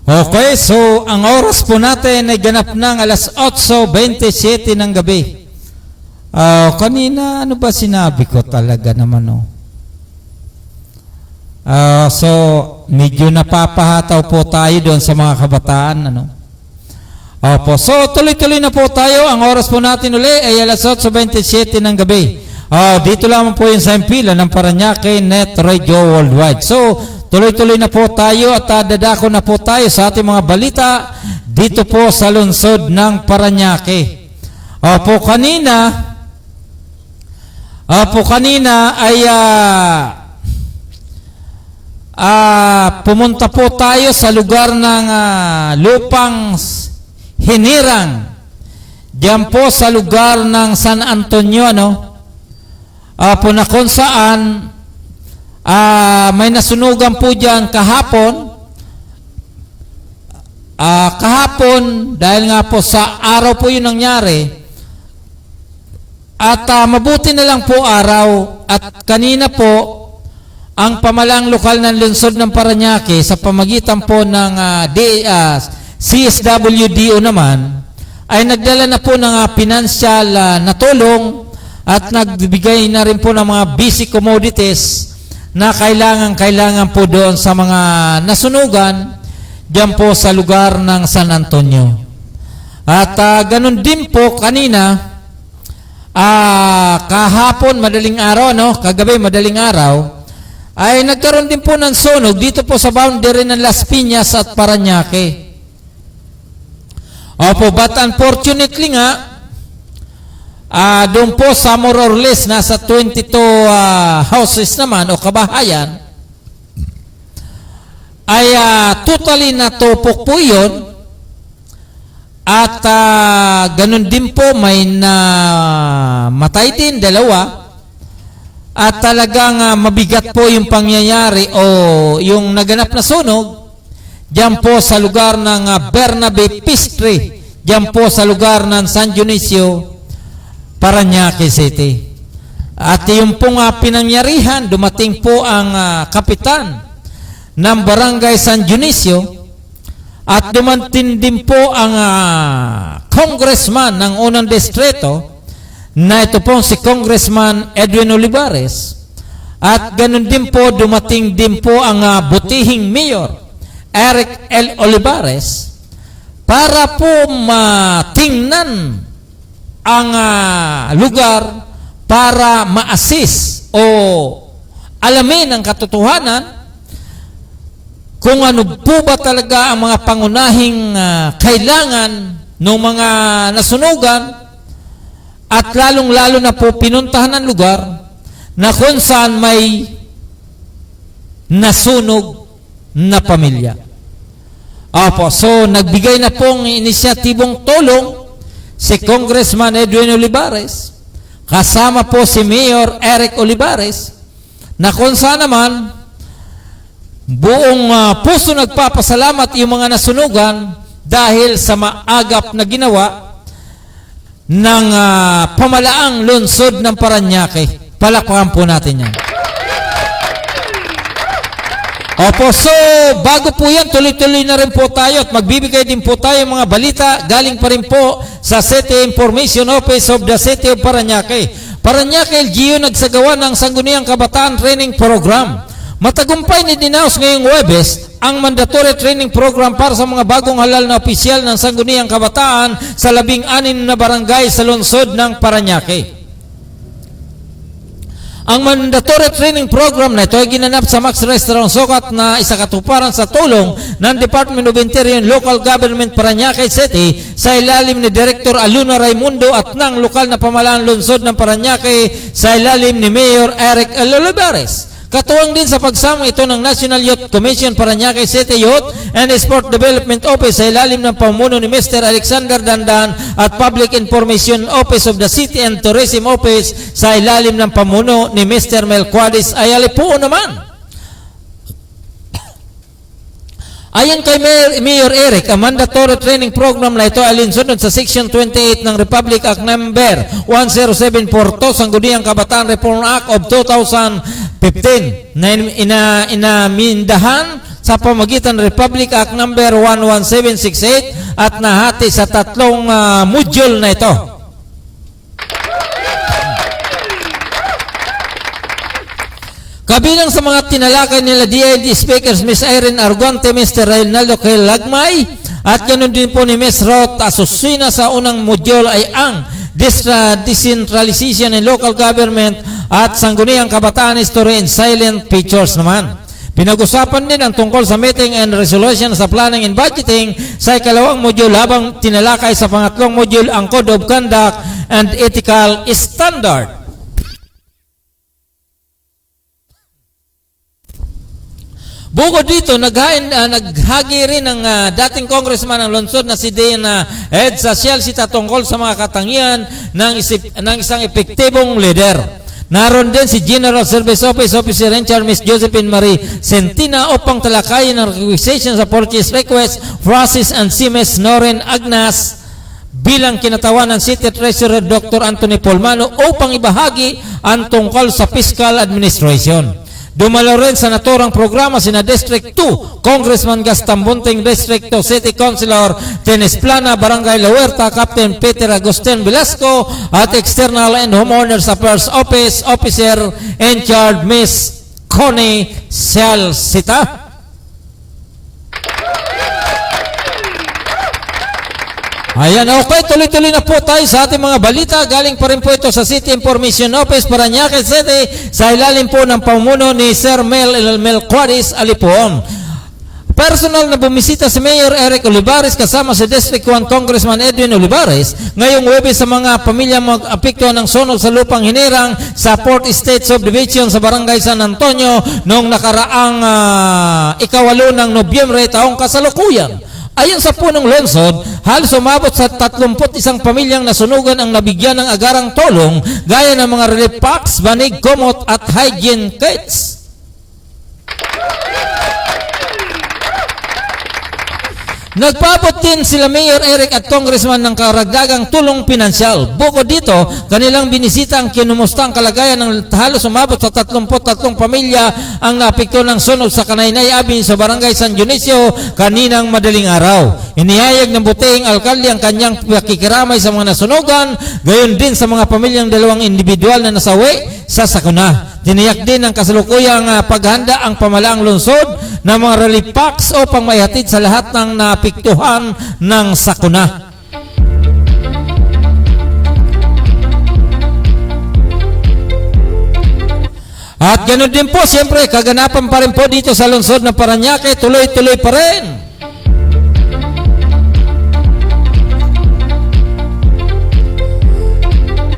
Okay, so ang oras po natin ay ganap ng alas 8:27 ng gabi. Kanina, ano ba sinabi ko talaga naman, no? So, medyo napapahataw po tayo doon sa mga kabataan, ano? Opo, so tuloy-tuloy na po tayo. Ang oras po natin uli ay alas 8:27 ng gabi. Dito lamang po yung sa impila ng Parañaque Net Radio Worldwide. So, tuloy-tuloy na po tayo at dadako na po tayo sa ating mga balita dito po sa lungsod ng Parañaque. Kanina ay pumunta po tayo sa lugar ng Lupang Hinirang. Diyan po sa lugar ng San Antonio, ano? Po na kung saan may nasunugan po diyan kahapon. Dahil nga po sa araw po yun nangyari. At mabuti na lang po araw. At kanina po, ang pamalang lokal ng lungsod ng Parañaque sa pamagitan po ng CSWDO naman, ay nagdala na po ng pinansyal na tulong at nagbibigay na rin po ng mga basic commodities na kailangan po doon sa mga nasunugan diyan po sa lugar ng San Antonio. At ganun din po kanina, kahapon madaling araw, kagabi madaling araw, ay nagkaroon din po ng sunog dito po sa boundary ng Las Piñas at Parañaque. Opo, but unfortunately nga, doon po sa more or less nasa 22 houses naman o kabahayan, ay totally natupok po yun. At ganun din po may matay din, 2. At talagang mabigat po yung pangyayari o yung naganap na sunog diyan po sa lugar ng Bernabe Pistre, diyan po sa lugar ng San Dionisio, Parañaque City. At yung pong pinangyarihan, dumating po ang kapitan ng Barangay San Dionisio at dumating din po ang congressman ng unang distrito na ito po si Congressman Edwin Olivares, at ganun din po dumating din po ang butihing mayor Eric L. Olivares para po matingnan ang lugar para ma-assist o alamin ang katotohanan kung ano po ba talaga ang mga pangunahing kailangan ng mga nasunugan, at lalong-lalo na po pinuntahan ng lugar na kung saan may nasunog na pamilya. Opo, so nagbigay na pong inisyatibong tulong si Congressman Edwin Olivares, kasama po si Mayor Eric Olivares, na kung saan naman buong puso nagpapasalamat yung mga nasunugan dahil sa maagap na ginawa ng pamalaang lungsod ng Parañaque. Palakpakan po natin yan. Opo, so bago po yan, tuloy-tuloy na rin po tayo at magbibigay din po tayo mga balita galing pa rin po sa City Information Office of the City of Parañaque. Parañaque LGU nagsagawa ng Sangguniang Kabataan Training Program. Matagumpay ni dinaos ngayong Huwebes ang mandatory training program para sa mga bagong halal na opisyal ng Sangguniang Kabataan sa 16 na barangay sa lungsod ng Parañaque. Ang mandatory training program na ito ay ginanap sa Max Restaurant Sukat na isakatuparan sa tulong ng Department of Interior and Local Government Parañaque City sa ilalim ni Director Aluna Raimundo at ng lokal na pamahalaan lungsod ng Parañaque sa ilalim ni Mayor Eric L. Olivares. Katuwang din sa pagsama ito ng National Youth Commission Parañaque City Youth and Sport Development Office sa ilalim ng pamuno ni Mr. Alexander Dandan at Public Information Office of the City and Tourism Office sa ilalim ng pamuno ni Mr. Melquiades Ayalipuo naman. Ayon kay Mayor Eric, ang mandatory training program na ito ay alinsunod sa Section 28 ng Republic Act Number 10742, Sangguniang Kabataan Reform Act of 2015 na inamindahan sa pamagitan ng Republic Act Number 11768 at nahati sa 3 module na ito. Kabilang sa mga tinalakay nila DILG speakers Ms. Irene Arguante, Mr. Reynaldo Lagmay at ganoon din po ni Ms. Ruth Asusina sa unang module ay ang Decentralization in Local Government at Sangguniang Kabataan History and Silent Pictures naman. Pinag-usapan din ang tungkol sa meeting and resolution sa planning and budgeting sa ikalawang module habang tinalakay sa pangatlong module ang Code of Conduct and Ethical Standard. Bukod dito, naghagi rin ng dating congressman ng lungsod na si Dean Ed Sacialcita tungkol sa mga katangian ng isang epektibong leader. Naroon din si General Service Office Officer in Charge Ms. Josephine Marie Sentina upang talakayin ang requisition sa purchase request Francis and si Ms. Noren Agnas bilang kinatawan ng City Treasurer Dr. Anthony Polmano upang ibahagi ang tungkol sa fiscal administration. Dumalo rin sa naturang programa sina District 2, Congressman Gaston Bunting, District 2, City Councilor Tenes Plana, Barangay La Huerta, Captain Peter Agustin Velasco, at External and Homeowners Affairs Office, Officer in Charge Miss Connie Salsita. Ayan, okay, tuloy-tuloy na po tayo sa ating mga balita. Galing pa rin po ito sa City Information Office, Parañaque City, sa ilalim po ng pamuno ni Sir Mel Cuadis Alipuon. Personal na bumisita si Mayor Eric Olivares kasama si District 1 Congressman Edwin Olivares ngayong Huwebes sa mga pamilya mag-apekto ng sunog sa lupang hinirang sa 4th Estate Subdivision sa Barangay San Antonio noong nakaraang 8 ng Nobyembre taong kasalukuyan. Ayon sa punong lungsod, halos umabot sa 31 pamilyang nasunugan ang nabigyan ng agarang tulong gaya ng mga relief packs, banig, kumot at hygiene kits. Nagpaabot din sila Mayor Eric at Congressman ng karagdagang tulong pinansyal. Bukod dito, kanilang binisita ang kinumusta ang kalagayan ng halos umabot sa 33 pamilya ang naapekto ng sunog sa Kanaynay Avenue sa Barangay San Dionisio kaninang madaling araw. Inihayag ng butihing alkalde ang kanyang pakikiramay sa mga nasunugan, gayon din sa mga pamilyang dalawang individual na nasawi sa sakuna. Tiniyak din ng kasalukuyang paghanda ang pamalaang lungsod ng mga relief packs upang maihatid sa lahat ng naapektuhan ng sakuna. At ganoon din po, siyempre, kaganapan pa rin po dito sa lungsod ng Parañaque, tuloy-tuloy pa rin.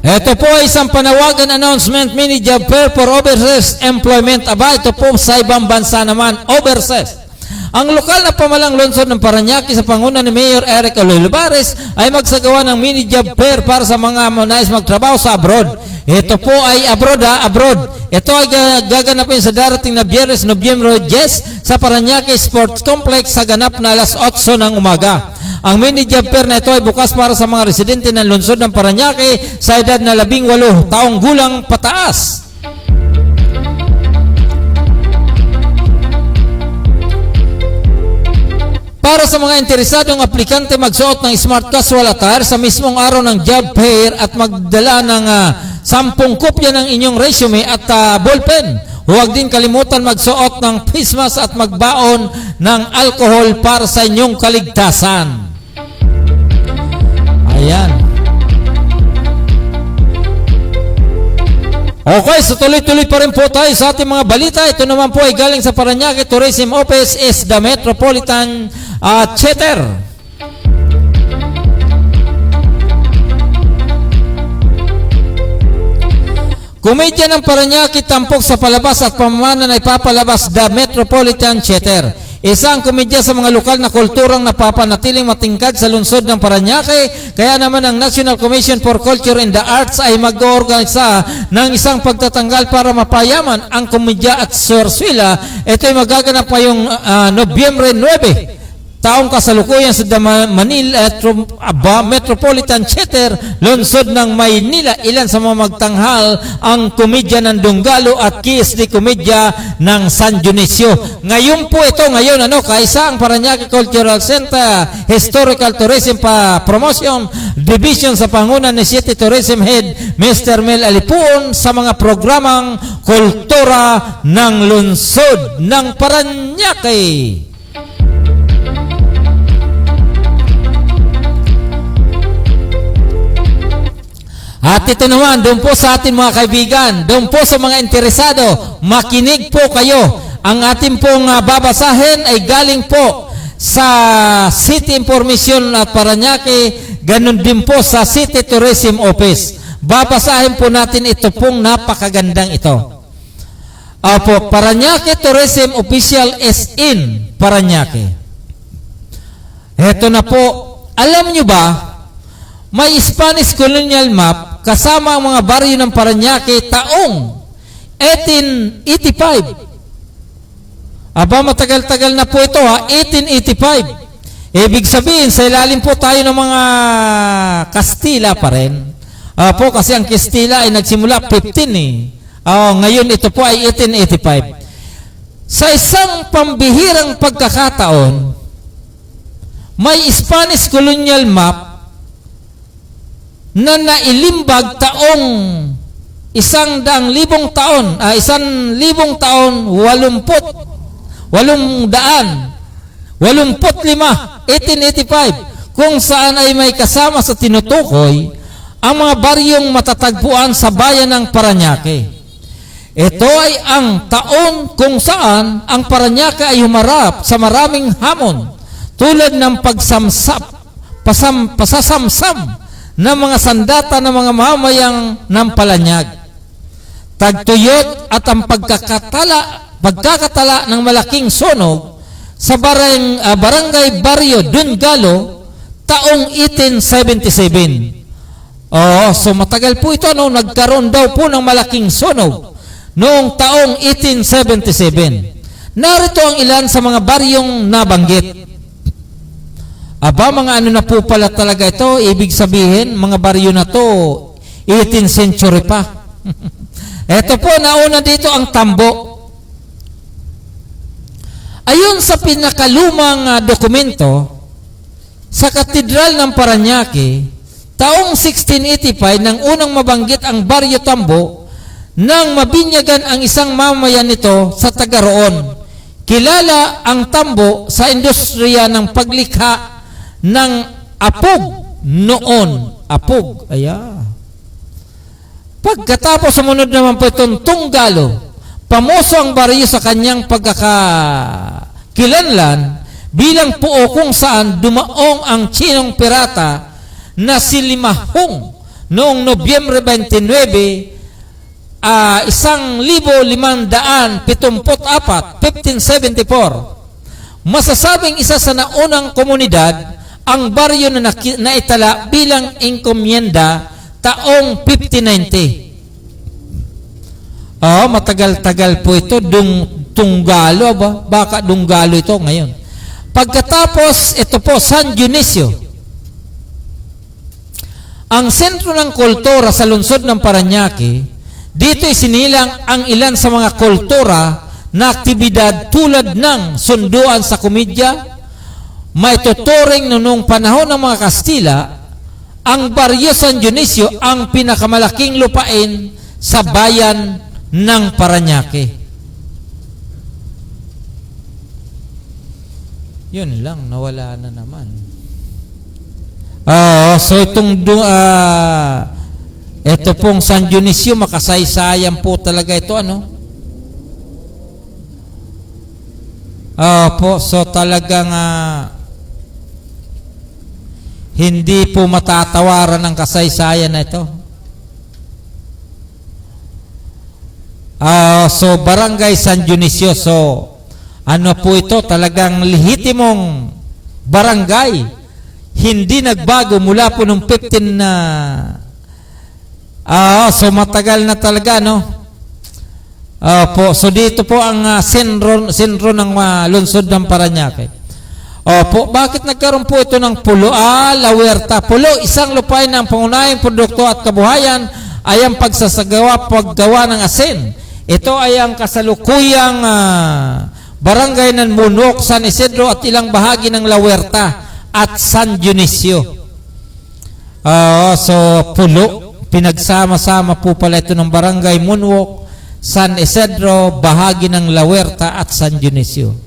Ito po ay isang panawagan announcement mini job fair for overseas employment. Aba, ito po sa ibang bansa naman, overseas. Ang lokal na pamalang lungsod ng Parañaque sa panguna ni Mayor Eric Olivares ay magsagawa ng mini job fair para sa mga nais magtrabaho sa abroad. Ito po ay abroad. Ito ay gaganapin sa darating na Biyernes, Nobyembre 10 sa Parañaque Sports Complex sa ganap na alas 8 ng umaga. Ang mini job fair na ito ay bukas para sa mga residente ng lungsod ng Parañaque sa edad na 18 taong gulang pataas. Para sa mga interesadong aplikante, magsuot ng smart casual attire sa mismong araw ng job fair at magdala ng 10 kopya ng inyong resume at ballpen. Huwag din kalimutan magsuot ng face mask at magbaon ng alcohol para sa inyong kaligtasan. Ayan. Okay, so tuloy-tuloy pa rin po tayo sa ating mga balita. Ito naman po ay galing sa Parañaque Tourism Office is the Metropolitan Theater. Komedya ng Parañaque tampok sa palabas at pamamanan ay papalabas the Metropolitan Theater. Isang komedya sa mga lokal na kulturang napapanatiling matingkad sa lungsod ng Parañaque. Kaya naman ang National Commission for Culture and the Arts ay mag-oorganisa ng isang pagtatanggal para mapayaman ang komedya at sorswila. Ito ay magaganap ngayong Nobyembre 9. Taong kasalukuyan sa Manila Metropolitan Theater, lungsod ng Maynila. Ilan sa mga magtanghal ang komedya ng Dunggalo at KSD komedya ng San Dionisio. Ngayon po ito, kaisa ang Parañaque Cultural Center Historical Tourism Promotion Division sa pangunan ni City Tourism Head Mr. Mel Alipuon sa mga programang kultura ng lungsod ng Parañaque. At ito naman, doon po sa ating mga kaibigan, doon po sa mga interesado, makinig po kayo. Ang ating pong babasahin ay galing po sa City Information at Parañaque, ganun din po sa City Tourism Office. Babasahin po natin ito pong napakagandang ito. Opo, Parañaque Tourism Official is in Parañaque. Ito na po, alam nyo ba, may Spanish colonial map kasama ang mga baryo ng Parañaque taong 1885. Aba, matagal-tagal na po ito 1885. Ibig sabihin, sa ilalim po tayo ng mga Kastila pa rin. Po, kasi ang Kastila ay nagsimula 15 Ngayon ito po ay 1885. Sa isang pambihirang pagkakataon, may Spanish colonial map na nailimbag taong 100,000 taon, 1,000 taon, 1885, kung saan ay may kasama sa tinutukoy ang mga baryong matatagpuan sa bayan ng Parañaque. Ito ay ang taon kung saan ang Parañaque ay humarap sa maraming hamon tulad ng pasasamsam ng mga sandata ng mga mamayang ng Palanyag, tagtuyot at ang pagkakatala ng malaking sunog sa barangay Barrio Dungalo taong 1877. So matagal po ito, nagkaroon daw po ng malaking sunog noong taong 1877. Narito ang ilan sa mga baryong nabanggit. Mga ano na po pala talaga ito, ibig sabihin, mga baryo na to, 18th century pa. Ito po, nauna dito ang Tambo. Ayon sa pinakalumang dokumento, sa Katedral ng Parañaque, taong 1685 nang unang mabanggit ang Baryo Tambo nang mabinyagan ang isang mamayan nito sa taga roon. Kilala ang Tambo sa industriya ng paglikha ng apog noon. Apog. Pagkatapos sumunod naman po itong Tunggalo, pamoso ang baryo sa kanyang pagkakakilanlan bilang puo kung saan dumaong ang Chinong pirata na si Limahong noong Nobyembre 29, 1574, 1574. Masasabing isa sa naunang komunidad ang baryo na naitala bilang enkomienda taong 1590. Matagal-tagal po ito. Tunggalo ba? Baka Dunggalo ito ngayon. Pagkatapos, ito po, San Dionisio. Ang sentro ng kultura sa lungsod ng Parañaque, dito isinilang ang ilan sa mga kultura na aktibidad tulad ng sunduan sa komedya. May tuturing noong panahon ng mga Kastila, ang Baryo San Dionisio ang pinakamalaking lupain sa bayan ng Parañaque. Yun lang, nawala na naman. So ito pong San Dionisio, makasaysayan po talaga ito, so talagang hindi po matatawaran ang kasaysayan na ito. So Barangay San Dionisio, so ano po ito, talagang lehitimong barangay, hindi nagbago mula po nung 15 na so matagal na talaga, so dito po ang sentro ng lungsod ng Parañaque. Bakit nagkaroon po ito ng pulo? La Huerta. Pulo, isang lupain ng pangunahing produkto at kabuhayan ay ang paggawa ng asin. Ito ay ang kasalukuyang barangay ng Munok, San Isidro at ilang bahagi ng La Huerta at San Dionisio. So pulo, pinagsama-sama po pala ito ng barangay Munok, San Isidro, bahagi ng La Huerta at San Dionisio.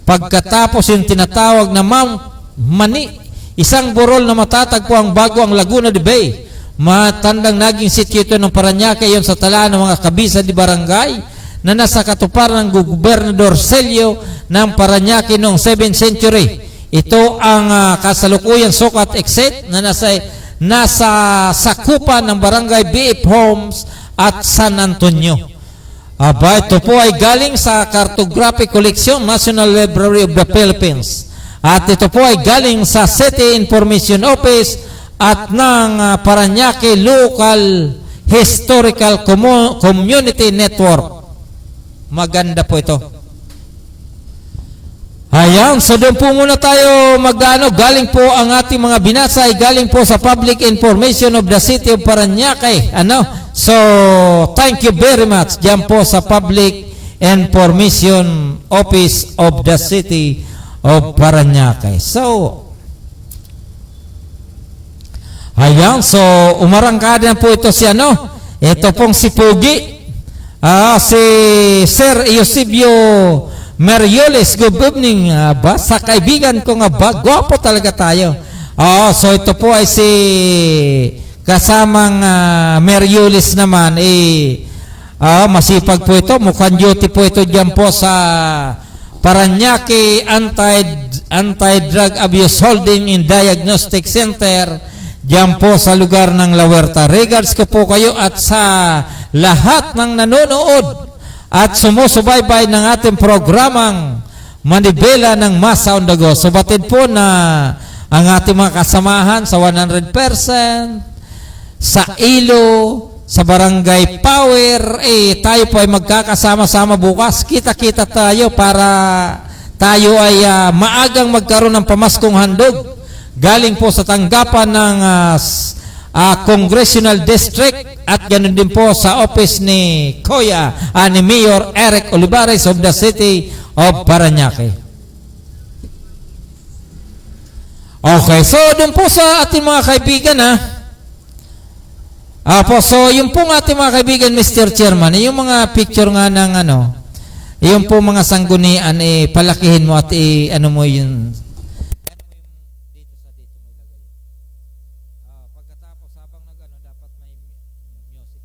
Pagkatapos yung tinatawag na Mount Mani, isang burol na matatagpuan bago ang Laguna de Bay. Matandang naging sityo ito ng Parañaque yon sa tala ng mga kabisa di barangay na nasa katuparan ng Gobernador Celio ng Parañaque noong 7th century. Ito ang kasalukuyang sukat exit na nasa sakupan ng barangay B.F. Homes at San Antonio. Ito po ay galing sa Cartographic Collection, National Library of the Philippines. At ito po ay galing sa City Information Office at ng Parañaque Local Historical Community Network. Maganda po ito. Ayan, so doon po muna tayo galing po ang ating mga binasa ay galing po sa Public Information of the City of Parañaque. So, thank you very much. Diyan po sa Public Information office of the city of Parañaque. So, ayan, so umarangkada po ito si ito pong si Pugi, si Sir Eusebio Merioles. Good evening, sa kaibigan ko nga ba, gwapo talaga tayo. So ito po ay si kasamang Merioles naman, masipag po ito, mukhang duty po ito dyan po sa Parañaque Anti-Drug Abuse Holding and Diagnostic Center, dyan po sa lugar ng La Huerta. Regards ko po kayo at sa lahat ng nanonood at sumusubaybay ng ating programang Manibela ng Masa on the Go. Subatid po na ang ating mga kasamahan sa 100%, sa ILO, sa Barangay Power, tayo po ay magkakasama-sama bukas. Kita-kita tayo para tayo ay maagang magkaroon ng pamaskong handog galing po sa tanggapan ng Congressional District at ganoon din po sa office ni Koya, ni Mayor Eric Olivares of the City of Parañaque. Okay, so dun po sa ating mga kaibigan so yung pong ating mga kaibigan, Mr. Chairman, yung mga picture nga ng yung pong mga sanggunian, palakihin mo at mo yung pagkatapos habang dapat may music.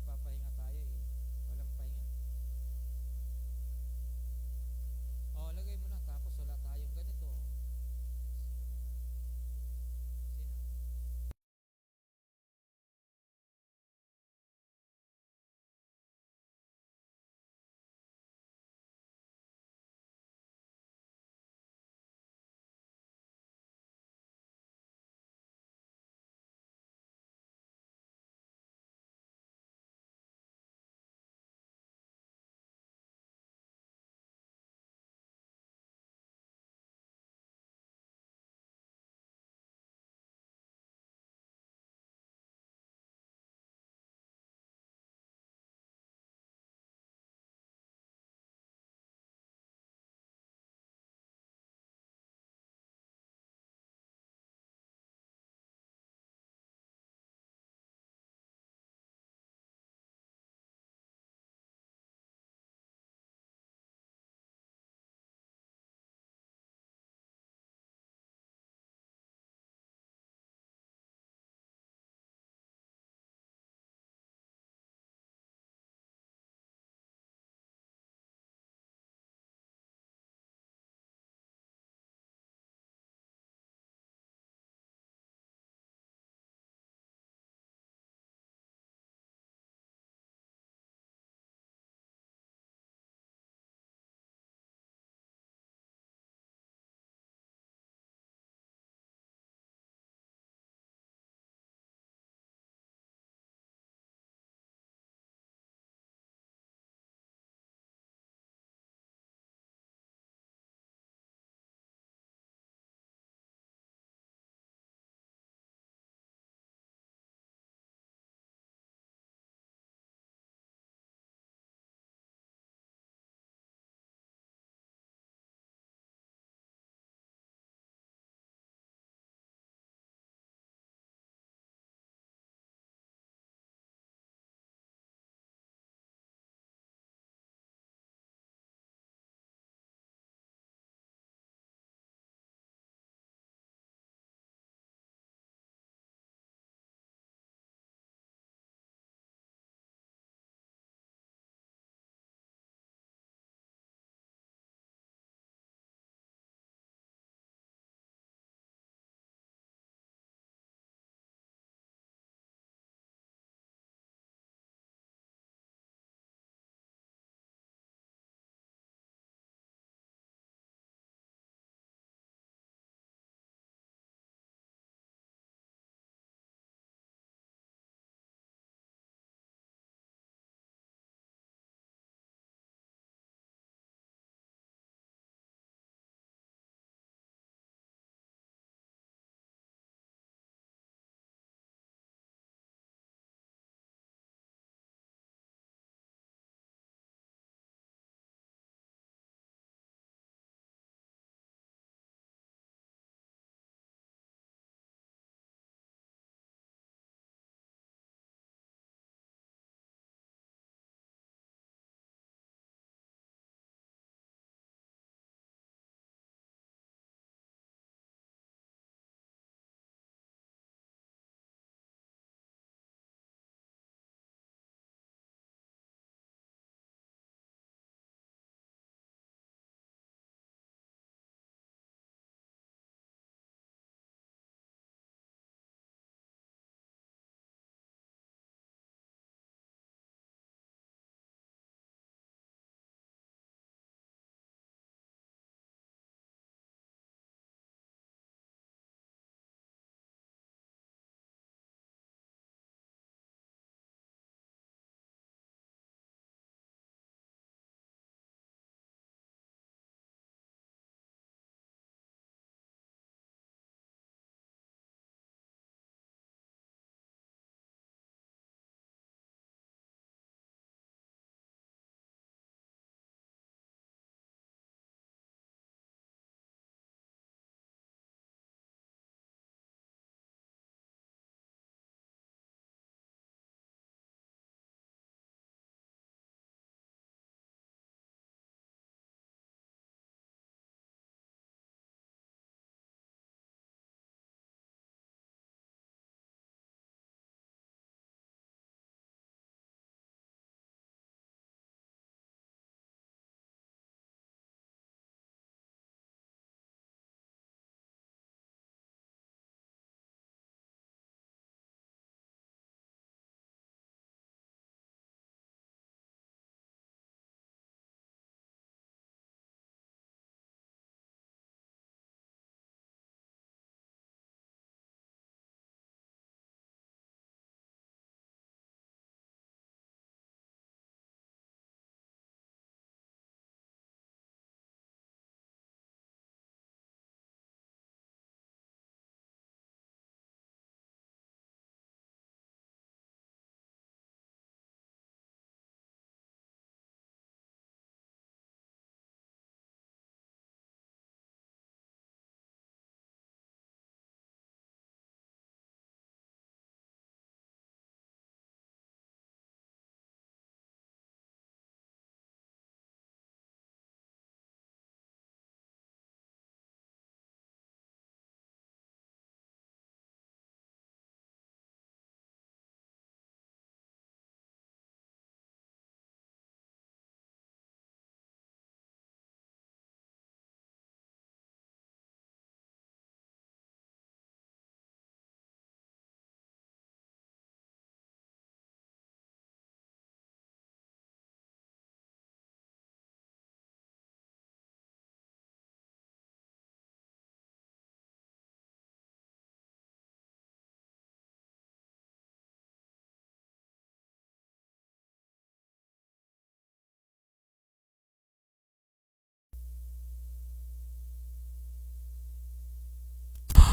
Papahinga tayo walang pahinga. Lagay mo na tapos wala tayong ganito.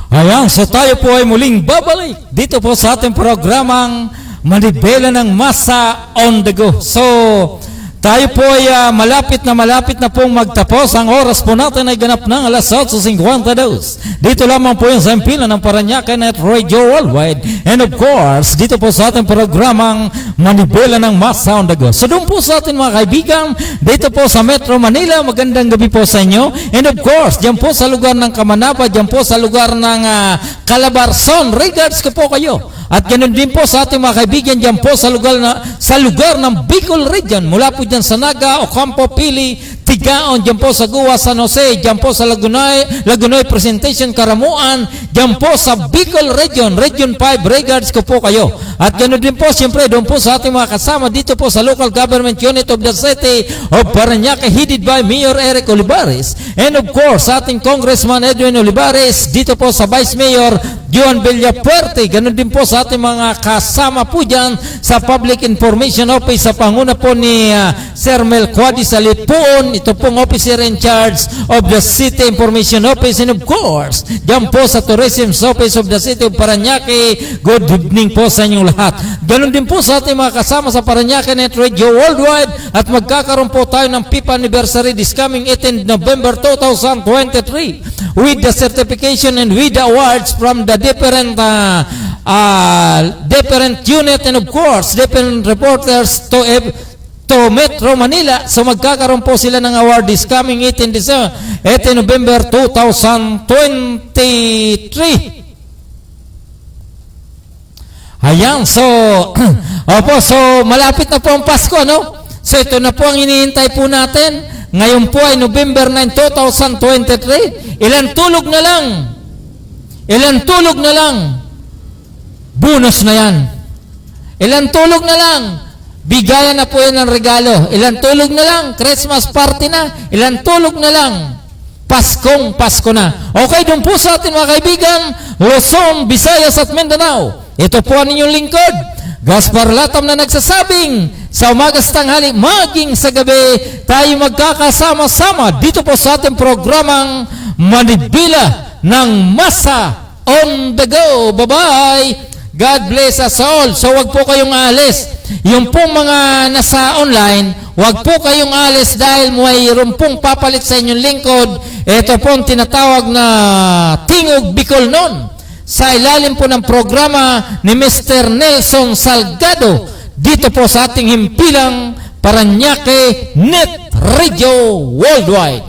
Ayan, so tayo po ay muling babalik dito po sa ating programang Manibela ng Masa on the Go. So, tayo po ay malapit na pong magtapos. Ang oras po natin ay ganap ng alas 8:52. Dito lamang po yung sa impilan ng Parañaque Net Radio Worldwide. And of course, dito po sa ating programang Manibela ng Masa on the Go. So, doon po sa ating mga kaibigan, dito po sa Metro Manila, magandang gabi po sa inyo. And of course, dyan po sa lugar ng Kamanapa, dyan po sa lugar ng Calabarzon, regards ko po kayo. At ganoon din po sa ating mga kaibigan dyan po sa lugar ng Bicol Region, mula po dyan sa Naga, Ocampo, Pili, Tigaon, dyan po sa Guwa, San Jose, dyan po sa Lagunoy Presentation, Karamuan, dyan po sa Bicol Region, Region 5, regards ko po kayo. At ganoon din po, siyempre, doon po sa ating mga kasama dito po sa Local Government Unit of the City of Parañaque, headed by Mayor Eric Olivares. And of course, sa ating Congressman Edwin Olivares, dito po sa Vice Mayor Juan Villapuerte. Ganoon din po sa ating mga kasama po dyan sa Public Information Office sa panguna po ni Sir Melquadi Salipon. Ito pong officer in charge of the City Information Office. And of course, dyan po sa Tourism Office of the City of Parañaque. Good evening po sa inyong lahat. Ganoon din po sa ating mga kasama sa Parañaque Net Radio Worldwide. At magkakaroon po tayo ng 5th anniversary this coming 18 November 2023 with the certification and with the awards from the different unit and of course different reporters to Metro Manila. So magkakaroon po sila ng award this coming 18 November 2023. Ayan, so so malapit na po ang Pasko, no? So ito na po ang hinihintay po natin. Ngayon po ay November 9, 2023. Ilan tulog na lang. Bonus na yan. Ilan tulog na lang. Bigayan na po yan ng regalo. Ilan tulog na lang. Christmas party na. Ilan tulog na lang. Pasko na. Okay, doon po sa atin mga kaibigan, Luzon, Visayas at Mindanao. Ito po ang inyong lingkod, Gaspar Latam, na nagsasabing sa umaga sa tanghali, maging sa gabi, tayo magkakasama-sama dito po sa ating programang Manibela ng Masa on the Go. Bye-bye! God bless us all. So wag po kayong alis. Yung pong mga nasa online, wag po kayong alis dahil mayroon pong papalit sa inyong lingkod. Ito pong tinatawag na Tingog Bicol noon. Sa ilalim po ng programa ni Mr. Nelson Salgado dito po sa ating himpilang Parañaque Net Radio Worldwide.